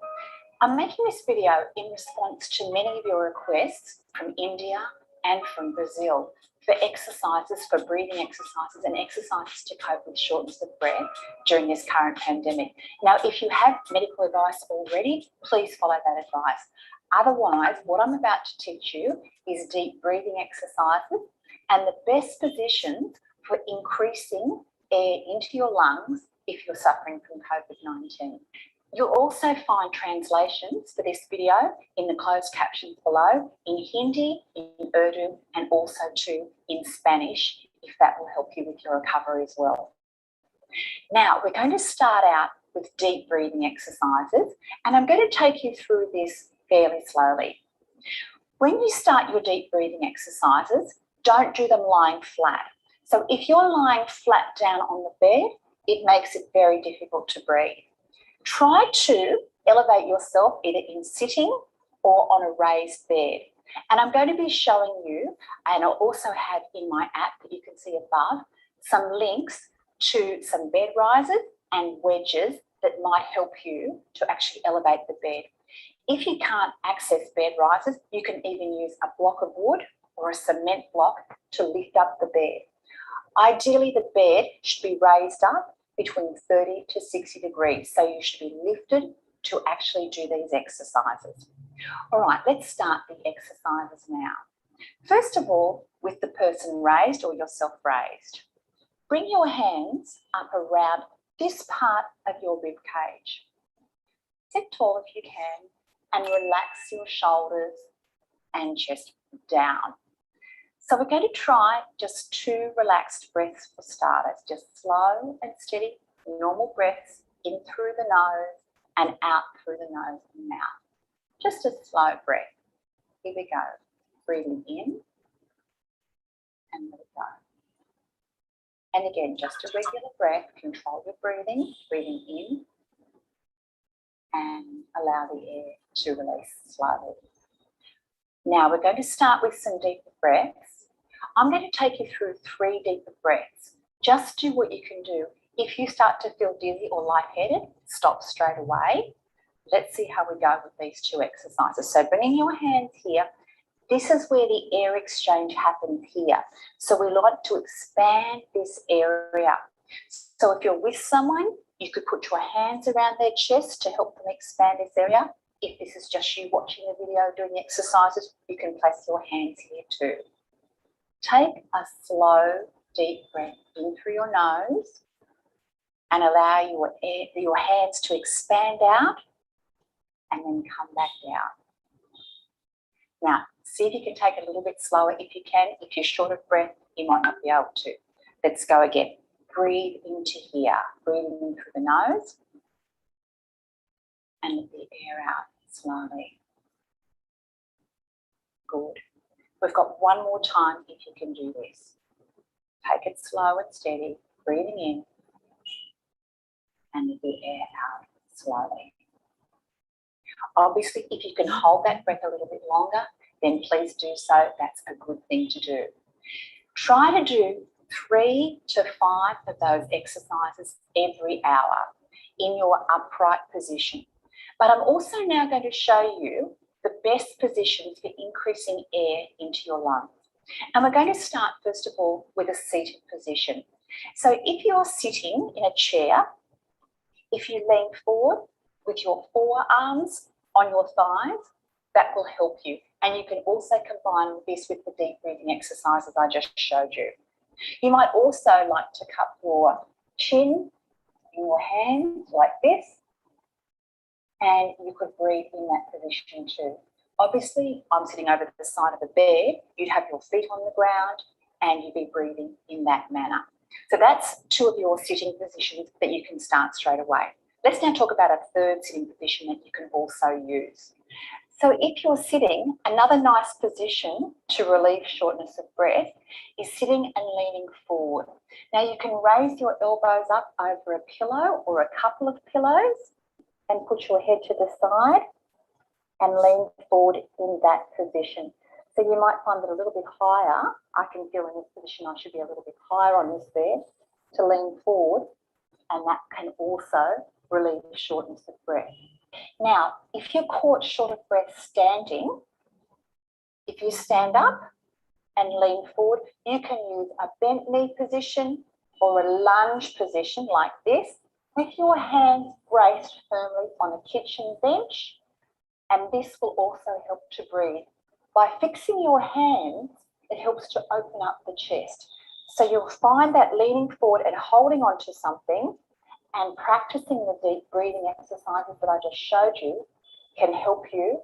I'm making this video in response to many of your requests from India and from Brazil for exercises, for breathing exercises and exercises to cope with shortness of breath during this current pandemic. Now, if you have medical advice already, please follow that advice. Otherwise, what I'm about to teach you is deep breathing exercises and the best positions for increasing air into your lungs if you're suffering from COVID-19. You'll also find translations for this video in the closed captions below in Hindi, in Urdu, and also too in Spanish, if that will help you with your recovery as well. Now, we're going to start out with deep breathing exercises, and I'm going to take you through this fairly slowly. When you start your deep breathing exercises, don't do them lying flat. So if you're lying flat down on the bed, it makes it very difficult to breathe. Try to elevate yourself either in sitting or on a raised bed. And I'm going to be showing you, and I'll also have in my app that you can see above, some links to some bed risers and wedges that might help you to actually elevate the bed. If you can't access bed risers, you can even use a block of wood or a cement block to lift up the bed. Ideally, the bed should be raised up between 30 to 60 degrees, so you should be lifted to actually do these exercises. All right, let's start the exercises now. First of all, with the person raised or yourself raised, bring your hands up around this part of your rib cage. Sit tall if you can and relax your shoulders and chest down. So we're going to try just 2 relaxed breaths for starters, just slow and steady, normal breaths in through the nose and out through the nose and mouth. Just a slow breath. Here we go. Breathing in and let it go. And again, just a regular breath. Control your breathing. Breathing in and allow the air to release slowly. Now we're going to start with some deeper breaths. I'm going to take you through 3 deeper breaths. Just do what you can do. If you start to feel dizzy or lightheaded, stop straight away. Let's see how we go with these 2 exercises. So bringing your hands here, this is where the air exchange happens here. So we like to expand this area. So if you're with someone, you could put your hands around their chest to help them expand this area. If this is just you watching a video doing exercises, you can place your hands here too. Take a slow, deep breath in through your nose and allow your hands to expand out and then come back down. Now, see if you can take it a little bit slower if you can. If you're short of breath, you might not be able to. Let's go again. Breathe into here. Breathing in through the nose and let the air out slowly. Good. We've got one more time if you can do this. Take it slow and steady. Breathing in and let the air out slowly. Obviously, if you can hold that breath a little bit longer, then please do so. That's a good thing to do. Try to do 3 to 5 of those exercises every hour in your upright position. But I'm also now going to show you the best positions for increasing air into your lungs. And we're going to start, first of all, with a seated position. So if you're sitting in a chair, if you lean forward with your forearms on your thighs, that will help you. And you can also combine this with the deep breathing exercises I just showed you. You might also like to cup your chin in your hands like this, and you could breathe in that position too. Obviously, I'm sitting over the side of the bed. You'd have your feet on the ground and you'd be breathing in that manner. So that's 2 of your sitting positions that you can start straight away. Let's now talk about a 3rd sitting position that you can also use. So if you're sitting, another nice position to relieve shortness of breath is sitting and leaning forward. Now you can raise your elbows up over a pillow or a couple of pillows and put your head to the side and lean forward in that position. So you might find it a little bit higher. I can feel in this position I should be a little bit higher on this bed to lean forward, and that can also relieve shortness of breath. Now, if you're caught short of breath standing, if you stand up and lean forward, you can use a bent knee position or a lunge position like this, with your hands braced firmly on a kitchen bench, and this will also help to breathe. By fixing your hands, it helps to open up the chest. So you'll find that leaning forward and holding onto something and practicing the deep breathing exercises that I just showed you can help you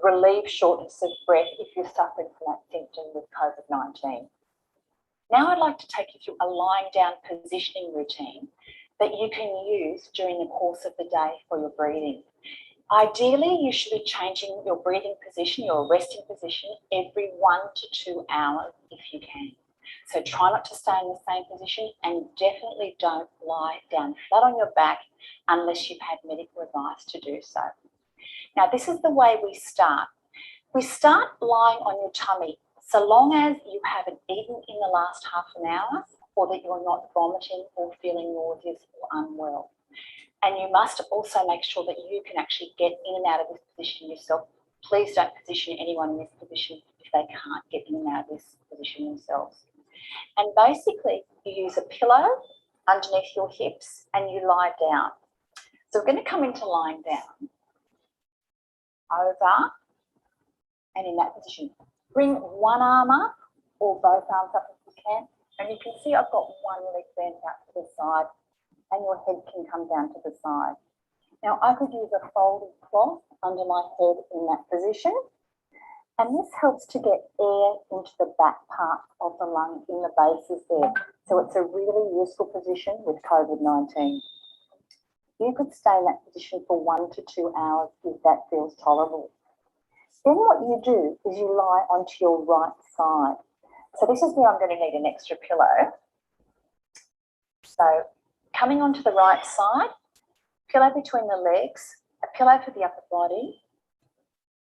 relieve shortness of breath if you're suffering from that symptom with COVID-19. Now I'd like to take you through a lying down positioning routine that you can use during the course of the day for your breathing. Ideally, you should be changing your breathing position, your resting position, every 1 to 2 hours if you can. So try not to stay in the same position, and definitely don't lie down flat on your back unless you've had medical advice to do so. Now, this is the way we start. We start lying on your tummy so long as you haven't eaten in the last half an hour or that you're not vomiting or feeling nauseous or unwell. And you must also make sure that you can actually get in and out of this position yourself. Please don't position anyone in this position if they can't get in and out of this position themselves. And basically, you use a pillow underneath your hips and you lie down. So we're going to come into lying down, over, and in that position. Bring one arm up or both arms up if you can. And you can see I've got one leg bent out to the side and your head can come down to the side. Now I could use a folded cloth under my head in that position. And this helps to get air into the back part of the lung in the bases there. So it's a really useful position with COVID-19. You could stay in that position for 1 to 2 hours if that feels tolerable. Then what you do is you lie onto your right side. So this is where I'm going to need an extra pillow. So coming onto the right side, pillow between the legs, a pillow for the upper body,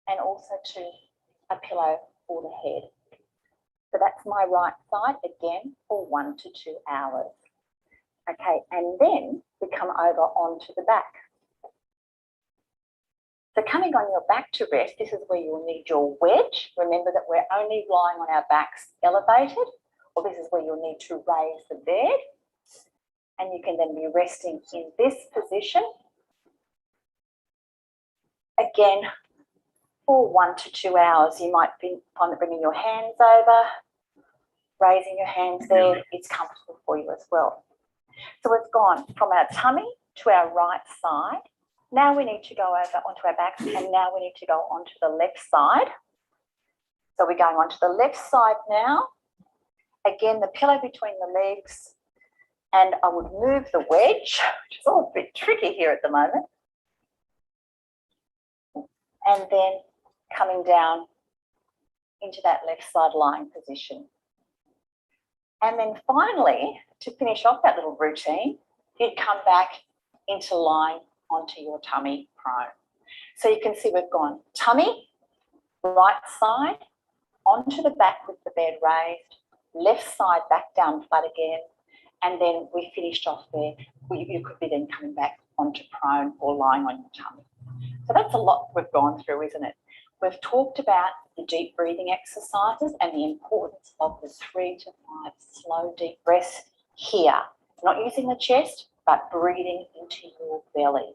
and also a pillow for the head. So that's my right side, again, for 1 to 2 hours. Okay, and then we come over onto the back. So coming on your back to rest, this is where you'll need your wedge. Remember that we're only lying on our backs elevated, or this is where you'll need to raise the bed. And you can then be resting in this position. Again, for 1 to 2 hours, you might find that bringing your hands over, raising your hands there, it's comfortable for you as well. So we've gone from our tummy to our right side. Now we need to go over onto our backs, and now we need to go onto the left side. So we're going onto the left side now. Again, the pillow between the legs, and I would move the wedge, which is all a bit tricky here at the moment. And then coming down into that left side lying position. And then finally, to finish off that little routine, you'd come back into lying onto your tummy prone. So you can see we've gone tummy, right side, onto the back with the bed raised, left side back down flat again, and then we finished off there. You could be then coming back onto prone or lying on your tummy. So that's a lot we've gone through, isn't it? We've talked about the deep breathing exercises and the importance of the 3 to 5 slow deep breaths here. Not using the chest, but breathing into your belly.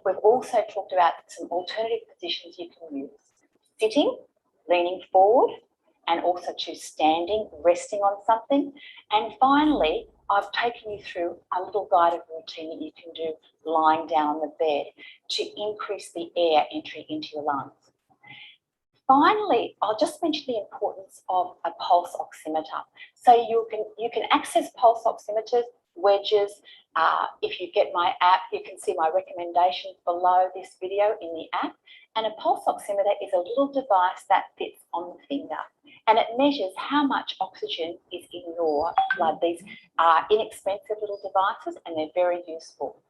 We've also talked about some alternative positions you can use. Sitting, leaning forward, and also to standing, resting on something. And finally, I've taken you through a little guided routine that you can do lying down on the bed to increase the air entry into your lungs. Finally, I'll just mention the importance of a pulse oximeter. So you can access pulse oximeters, wedges. If you get my app, you can see my recommendations below this video in the app. And a pulse oximeter is a little device that fits on the finger, and it measures how much oxygen is in your blood. These are inexpensive little devices and they're very useful.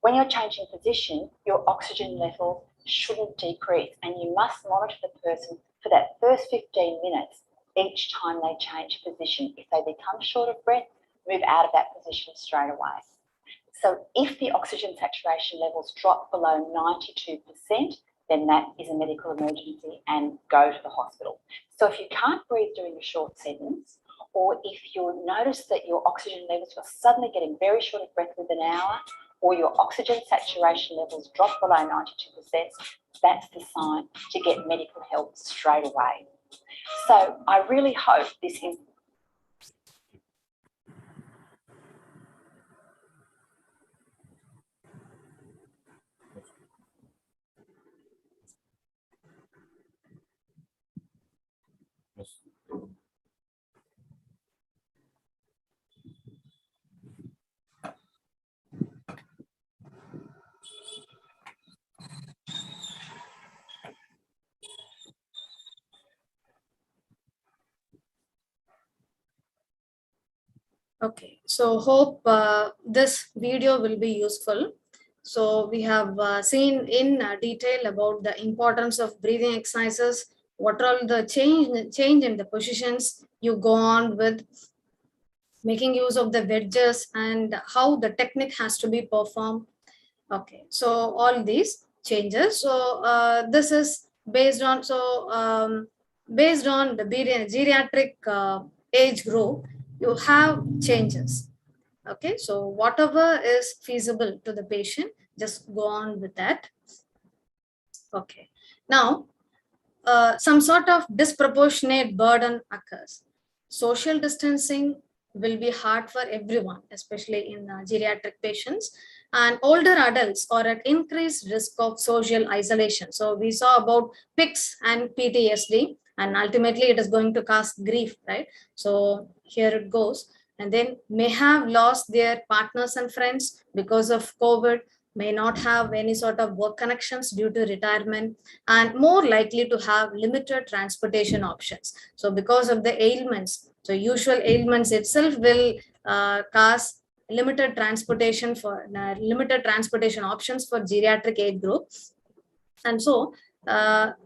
When you're changing position, your oxygen level shouldn't decrease, and you must monitor the person for that first 15 minutes each time they change position. If they become short of breath, move out of that position straight away. So if the oxygen saturation levels drop below 92%, then that is a medical emergency and go to the hospital. So if you can't breathe during a short sentence, or if you notice that your oxygen levels are suddenly getting very short of breath within an hour, or your oxygen saturation levels drop below 92%, that's the sign to get medical help straight away. So I really hope this is
Okay, so hope this video will be useful. So we have seen in detail about the importance of breathing exercises, what are the change in the positions you go on with, making use of the wedges and how the technique has to be performed. Okay, so all these changes. So this is based on, based on the geriatric age group, you have changes. Okay, so whatever is feasible to the patient, just go on with that. Okay, now some sort of disproportionate burden occurs. Social distancing will be hard for everyone, especially in geriatric patients, and older adults are at increased risk of social isolation. So we saw about PICS and PTSD, and ultimately it is going to cause grief, right? So here it goes. And then may have lost their partners and friends because of COVID, may not have any sort of work connections due to retirement, and more likely to have limited transportation options. So because of the ailments, so usual ailments itself will cause limited transportation options for geriatric age group. And so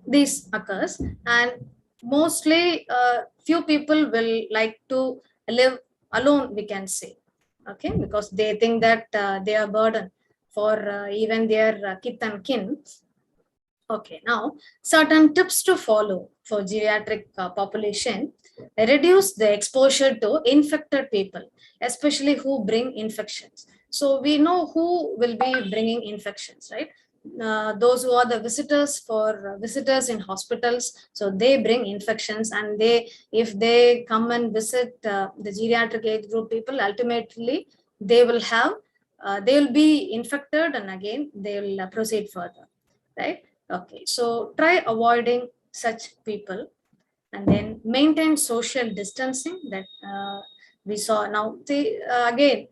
this occurs, and mostly few people will like to live alone, we can say. Okay, because they think that they are burden for even their kith and kin. Okay, now certain tips to follow for geriatric population: reduce the exposure to infected people, especially who bring infections. So we know who will be bringing infections, right? Those who are the visitors in hospitals, so they bring infections, and if they come and visit the geriatric age group people, ultimately they will be infected, and again they will proceed further, right? Okay, so try avoiding such people, and then maintain social distancing that we saw. Now, again,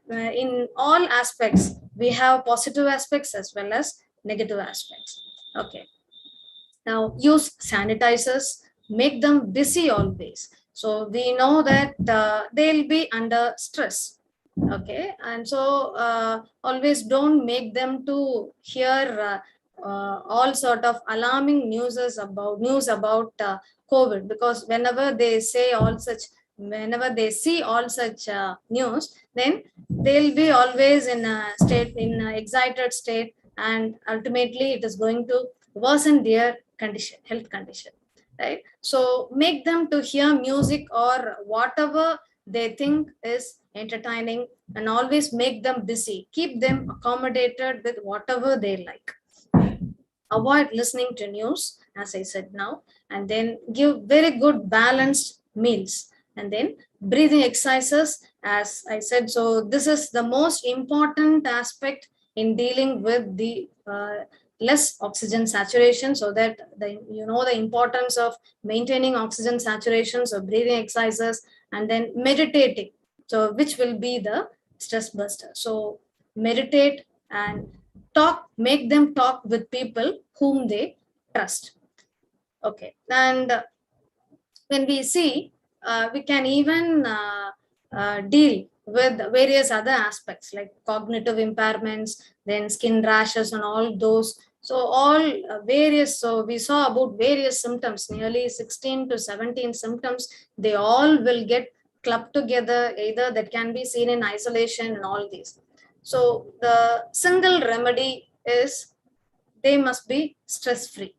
in all aspects, we have positive aspects as well as negative aspects. Okay, now use sanitizers, make them busy always. So we know that they'll be under stress. Okay, and so always don't make them to hear all sort of alarming news about COVID, because whenever they see all such news, then they'll be always in an excited state, and ultimately it is going to worsen their health condition, right? So make them to hear music or whatever they think is entertaining, and always make them busy, keep them accommodated with whatever they like. Avoid listening to news, as I said now, and then give very good balanced meals, and then breathing exercises, as I said. So this is the most important aspect in dealing with the less oxygen saturation, so that the importance of maintaining oxygen saturation. So breathing exercises, and then meditating, so which will be the stress buster. So meditate and make them talk with people whom they trust. Okay, and when we see, we can even deal with various other aspects like cognitive impairments, then skin rashes and all those. So all various, so we saw about various symptoms, nearly 16 to 17 symptoms, they all will get clubbed together, either that can be seen in isolation and all these. So the single remedy is they must be stress-free.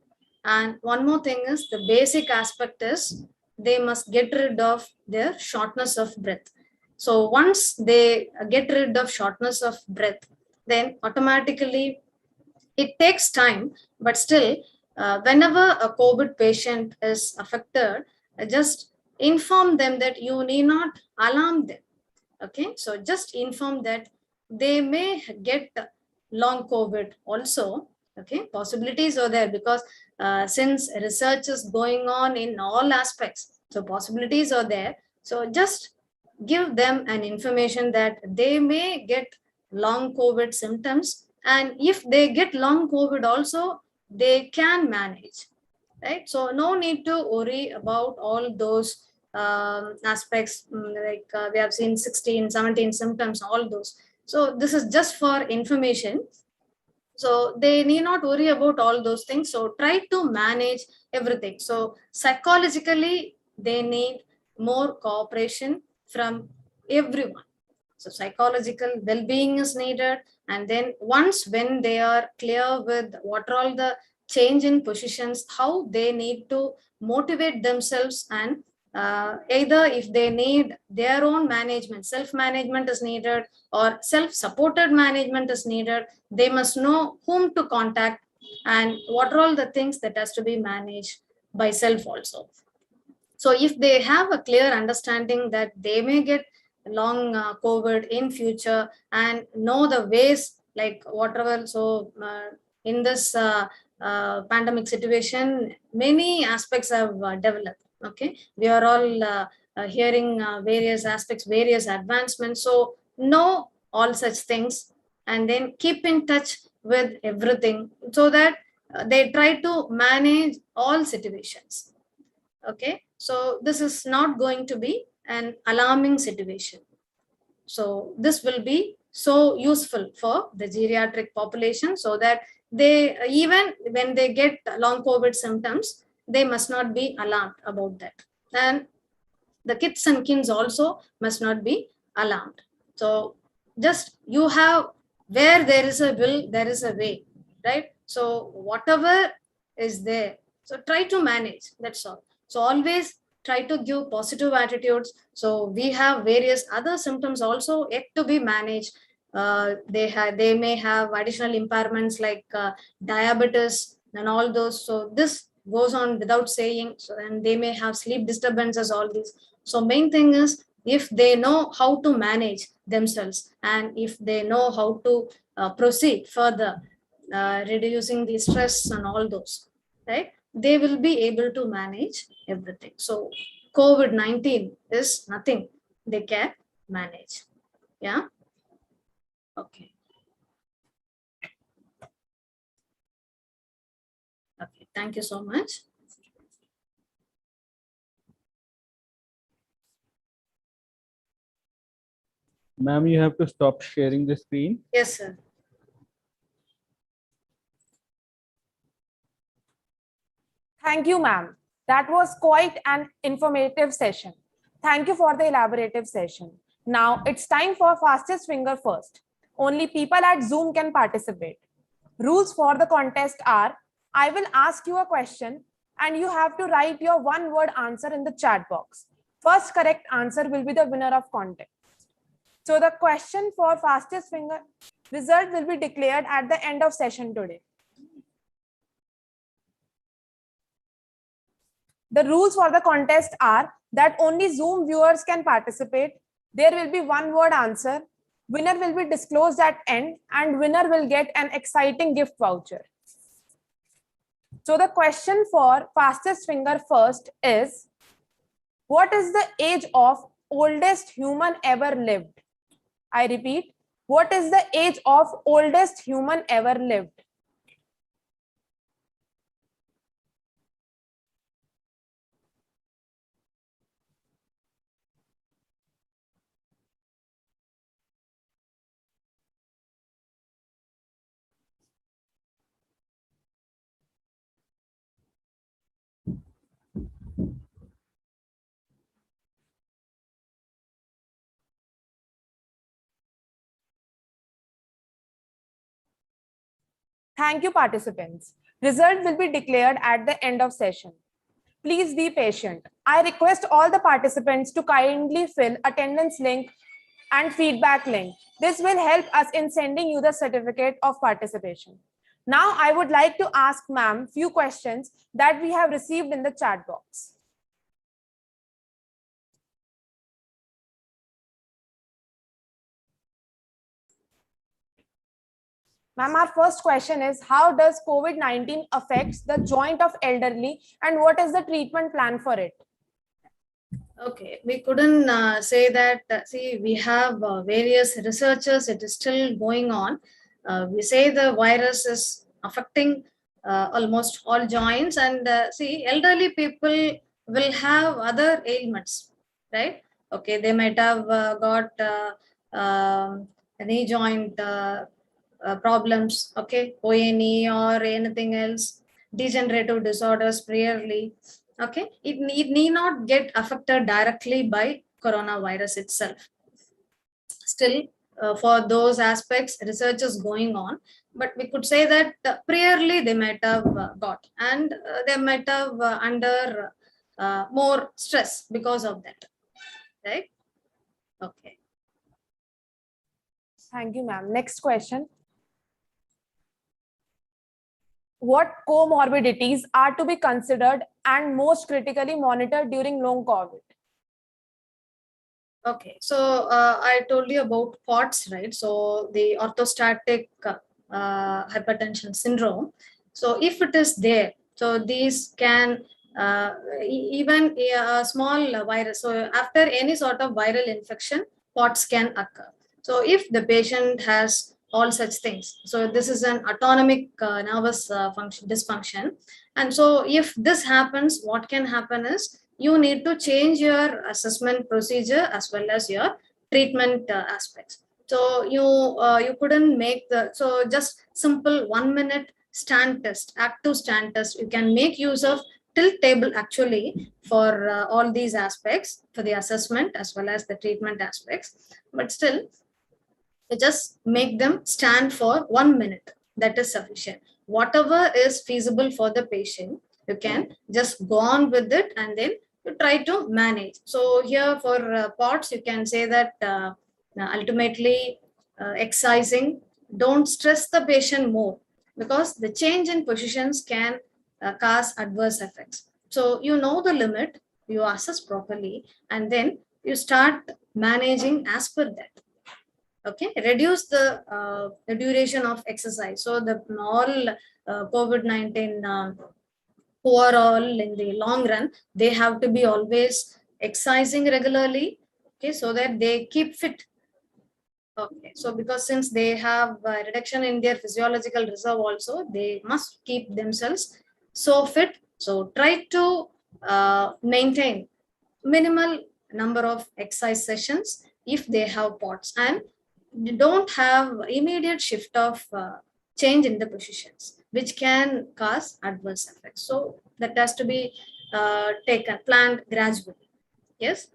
And one more thing is, the basic aspect is they must get rid of their shortness of breath. So once they get rid of shortness of breath, then automatically it takes time, but still, whenever a COVID patient is affected, just inform them that you need not alarm them. Okay, so just inform that they may get long COVID also. Okay, possibilities are there, because since research is going on in all aspects, so possibilities are there. So just give them an information that they may get long COVID symptoms, and if they get long COVID also, they can manage, right? So no need to worry about all those aspects, like we have seen 16, 17 symptoms, all those. So this is just for information. So they need not worry about all those things. So try to manage everything. So psychologically, they need more cooperation from everyone. So psychological well-being is needed. And then once when they are clear with what are all the change in positions, how they need to motivate themselves, and either if they need their own management, self-management is needed, or self-supported management is needed, they must know whom to contact and what are all the things that has to be managed by self also. So if they have a clear understanding that they may get long COVID in future and know the ways like whatever, so in this pandemic situation, many aspects have developed. Okay, we are all hearing various aspects, various advancements. So know all such things and then keep in touch with everything so that they try to manage all situations. Okay, so this is not going to be an alarming situation. So this will be so useful for the geriatric population, so that they, even when they get long COVID symptoms, they must not be alarmed about that. And the kids and kins also must not be alarmed. So just you have, where there is a will, there is a way, right? So whatever is there, so try to manage, that's all. So always try to give positive attitudes. So we have various other symptoms also yet to be managed. They may have additional impairments like diabetes and all those. So this goes on without saying. So, and they may have sleep disturbances, all these. So main thing is, if they know how to manage themselves and if they know how to proceed further, reducing the stress and all those, right, they will be able to manage everything. So COVID-19 is nothing they can manage. Yeah. Okay. Okay. Thank you so much.
Ma'am, you have to stop sharing the screen.
Yes, sir.
Thank you, ma'am. That was quite an informative session. Thank you for the elaborative session. Now it's time for fastest finger first. Only people at Zoom can participate. Rules for the contest are, I will ask you a question and you have to write your one-word answer in the chat box. First correct answer will be the winner of contest. So the question for fastest finger result will be declared at the end of session today. The rules for the contest are that only Zoom viewers can participate. There will be one-word answer. Winner will be disclosed at end and winner will get an exciting gift voucher. So the question for fastest finger first is, what is the age of oldest human ever lived? I repeat, what is the age of oldest human ever lived? Thank you, participants. Result will be declared at the end of session. Please be patient. I request all the participants to kindly fill attendance link and feedback link. This will help us in sending you the certificate of participation. Now I would like to ask ma'am few questions that we have received in the chat box. Ma'am, our first question is, how does COVID-19 affects the joint of elderly and what is the treatment plan for it?
Okay, we couldn't say that. See, we have various researchers, it is still going on. We say the virus is affecting almost all joints, and see, elderly people will have other ailments, right? Okay, they might have got knee joint problems, okay, ONE or anything else, degenerative disorders priorly. Okay, it need not get affected directly by coronavirus itself. still for those aspects, research is going on. But we could say that priorly they might have got, and they might have under more stress because of that, right? Okay.
Thank you, ma'am. Next question. What comorbidities are to be considered and most critically monitored during long COVID?
Okay, so I told you about POTS, right? So the orthostatic hypertension syndrome. So if it is there, so these can even a small virus. So after any sort of viral infection, POTS can occur. So if the patient has all such things, so this is an autonomic nervous function dysfunction. And so if this happens, what can happen is you need to change your assessment procedure as well as your treatment aspects. So you couldn't make the, so just simple 1 minute stand test, active stand test, you can make use of tilt table actually for all these aspects, for the assessment as well as the treatment aspects. But still, you just make them stand for 1 minute. That is sufficient. Whatever is feasible for the patient, you can just go on with it and then you try to manage. So here for POTS, you can say that ultimately exercising, don't stress the patient more, because the change in positions can cause adverse effects. So you know the limit, you assess properly, and then you start managing as per that. Okay, reduce the duration of exercise. So the all COVID-19 overall in the long run, they have to be always exercising regularly, okay, so that they keep fit. Okay, so because since they have a reduction in their physiological reserve also, they must keep themselves so fit. So try to maintain minimal number of exercise sessions if they have POTS, and you don't have immediate shift of change in the positions, which can cause adverse effects. So that has to be planned gradually. Yes.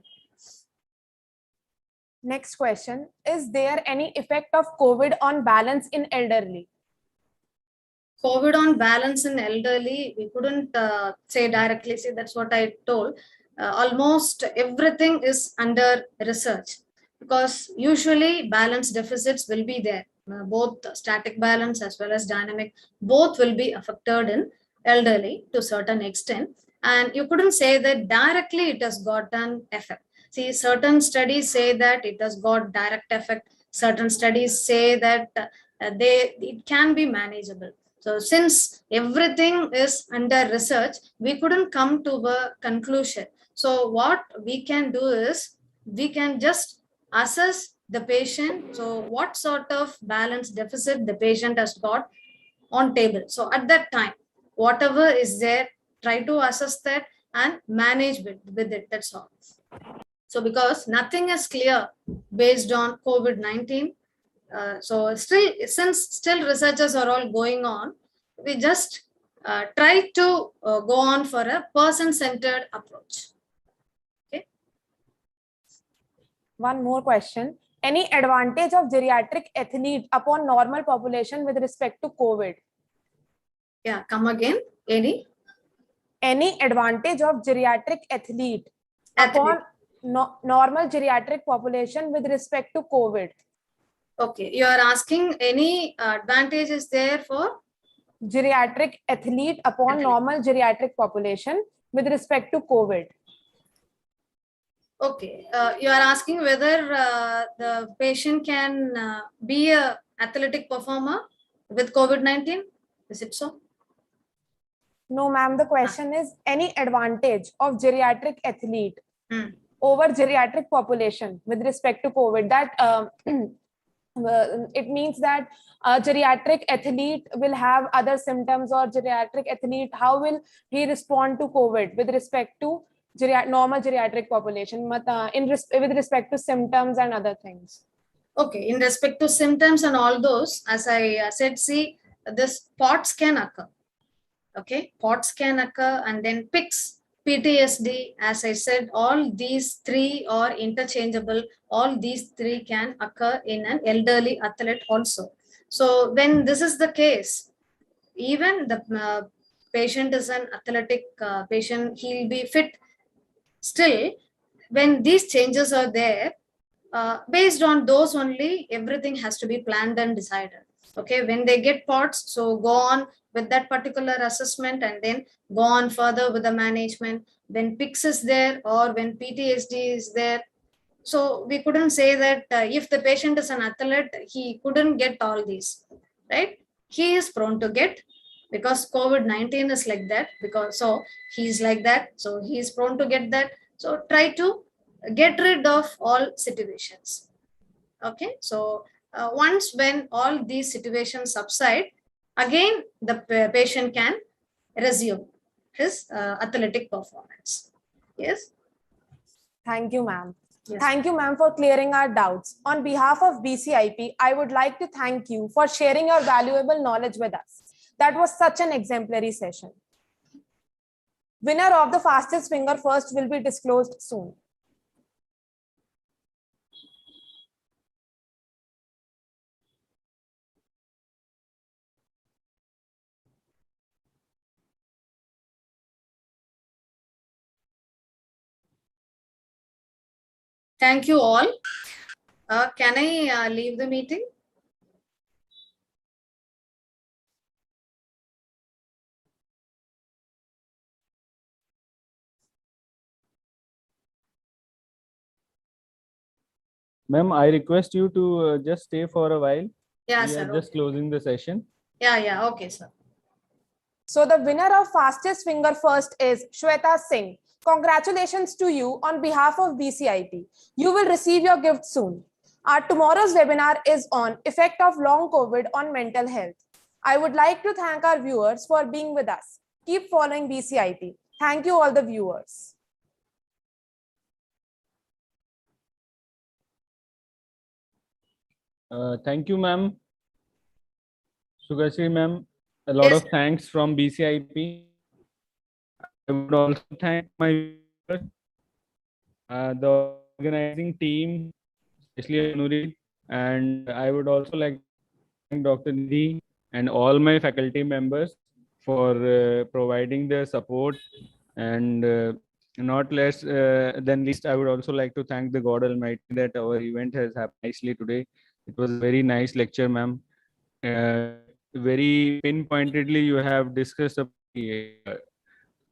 Next question. Is there any effect of COVID on balance in elderly?
COVID on balance in elderly, we couldn't say directly. See, that's what I told. Almost everything is under research, because usually balance deficits will be there. Both static balance as well as dynamic, both will be affected in elderly to a certain extent. And you couldn't say that directly it has gotten effect. See, certain studies say that it has got direct effect. Certain studies say that it can be manageable. So since everything is under research, we couldn't come to a conclusion. So what we can do is we can just assess the patient. So what sort of balance deficit the patient has got on table. So at that time, whatever is there, try to assess that and manage with it. That's all. So because nothing is clear based on COVID-19, so since still researches are all going on, we just try to go on for a person-centered approach. Okay.
One more question. Any advantage of geriatric athlete upon normal population with respect to COVID?
Yeah, come again. Any
advantage of geriatric athlete upon normal geriatric population with respect to COVID?
Okay, you are asking any advantage is there for
geriatric athlete upon normal geriatric population with respect to COVID.
Okay, you are asking whether the patient can be a athletic performer with COVID-19. Is it so?
No, ma'am. The question is any advantage of geriatric athlete over geriatric population with respect to COVID. That it means that a geriatric athlete will have other symptoms, or geriatric athlete, how will he respond to COVID with respect to normal geriatric population with respect to symptoms and other things?
Okay, in respect to symptoms and all those, as I said, see, this POTS can occur. Okay, POTS can occur, and then PICS, PTSD, as I said, all these three are interchangeable. All these three can occur in an elderly athlete also. So when this is the case, even the patient is an athletic patient, he'll be fit. Still, when these changes are there, based on those only, everything has to be planned and decided. Okay, when they get POTS, so go on with that particular assessment and then go on further with the management. When PICS is there or when PTSD is there, so we couldn't say that if the patient is an athlete, he couldn't get all these, right? He is prone to get, because COVID-19 is like that, because so he's like that, so he is prone to get that. So try to get rid of all situations. Okay, so once when all these situations subside, again the patient can resume his athletic performance. Yes.
Thank you, ma'am.
Yes.
Thank you, ma'am, for clearing our doubts. On behalf of BCIP, I would like to thank you for sharing your valuable knowledge with us. That was such an exemplary session. Winner of the fastest finger first will be disclosed soon.
Thank you all. Can I leave the meeting?
Ma'am, I request you to just stay for a while.
Yeah,
We
sir.
are just closing the session.
Yeah. Okay, sir.
So the winner of fastest finger first is Shweta Singh. Congratulations to you on behalf of BCIP. You will receive your gift soon. Our tomorrow's webinar is on effect of long COVID on mental health. I would like to thank our viewers for being with us. Keep following BCIP. Thank you all the viewers.
Thank you, ma'am. Sugashri ma'am, a lot
Yes.
of thanks from BCIP. I would also thank my viewers, the organizing team, especially Anurid, and I would also like to thank Dr. Nidhi and all my faculty members for providing the support. And not less than least, I would also like to thank the God Almighty that our event has happened nicely today. It was a very nice lecture, ma'am. Very pinpointedly, you have discussed a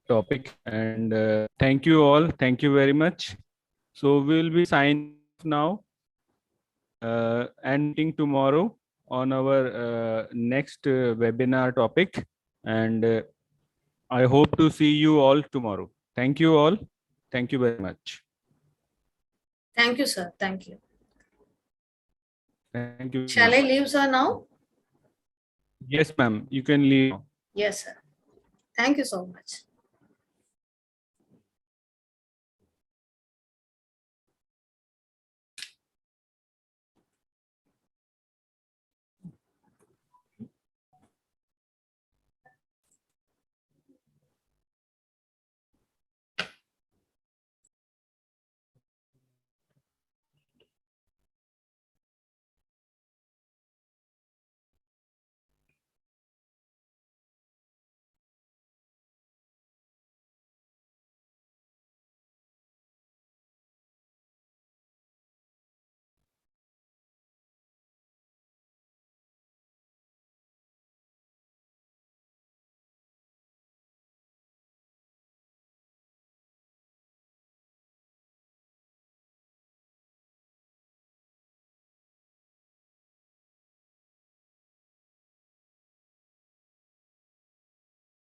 topic, and thank you all. Thank you very much. So we'll be signing off now and meeting tomorrow on our next webinar topic. And I hope to see you all tomorrow. Thank you all. Thank you very much.
Thank you, sir. Thank you.
Thank you.
Shall I leave, sir, now?
Yes, ma'am. You can leave.
Yes, sir. Thank you so much.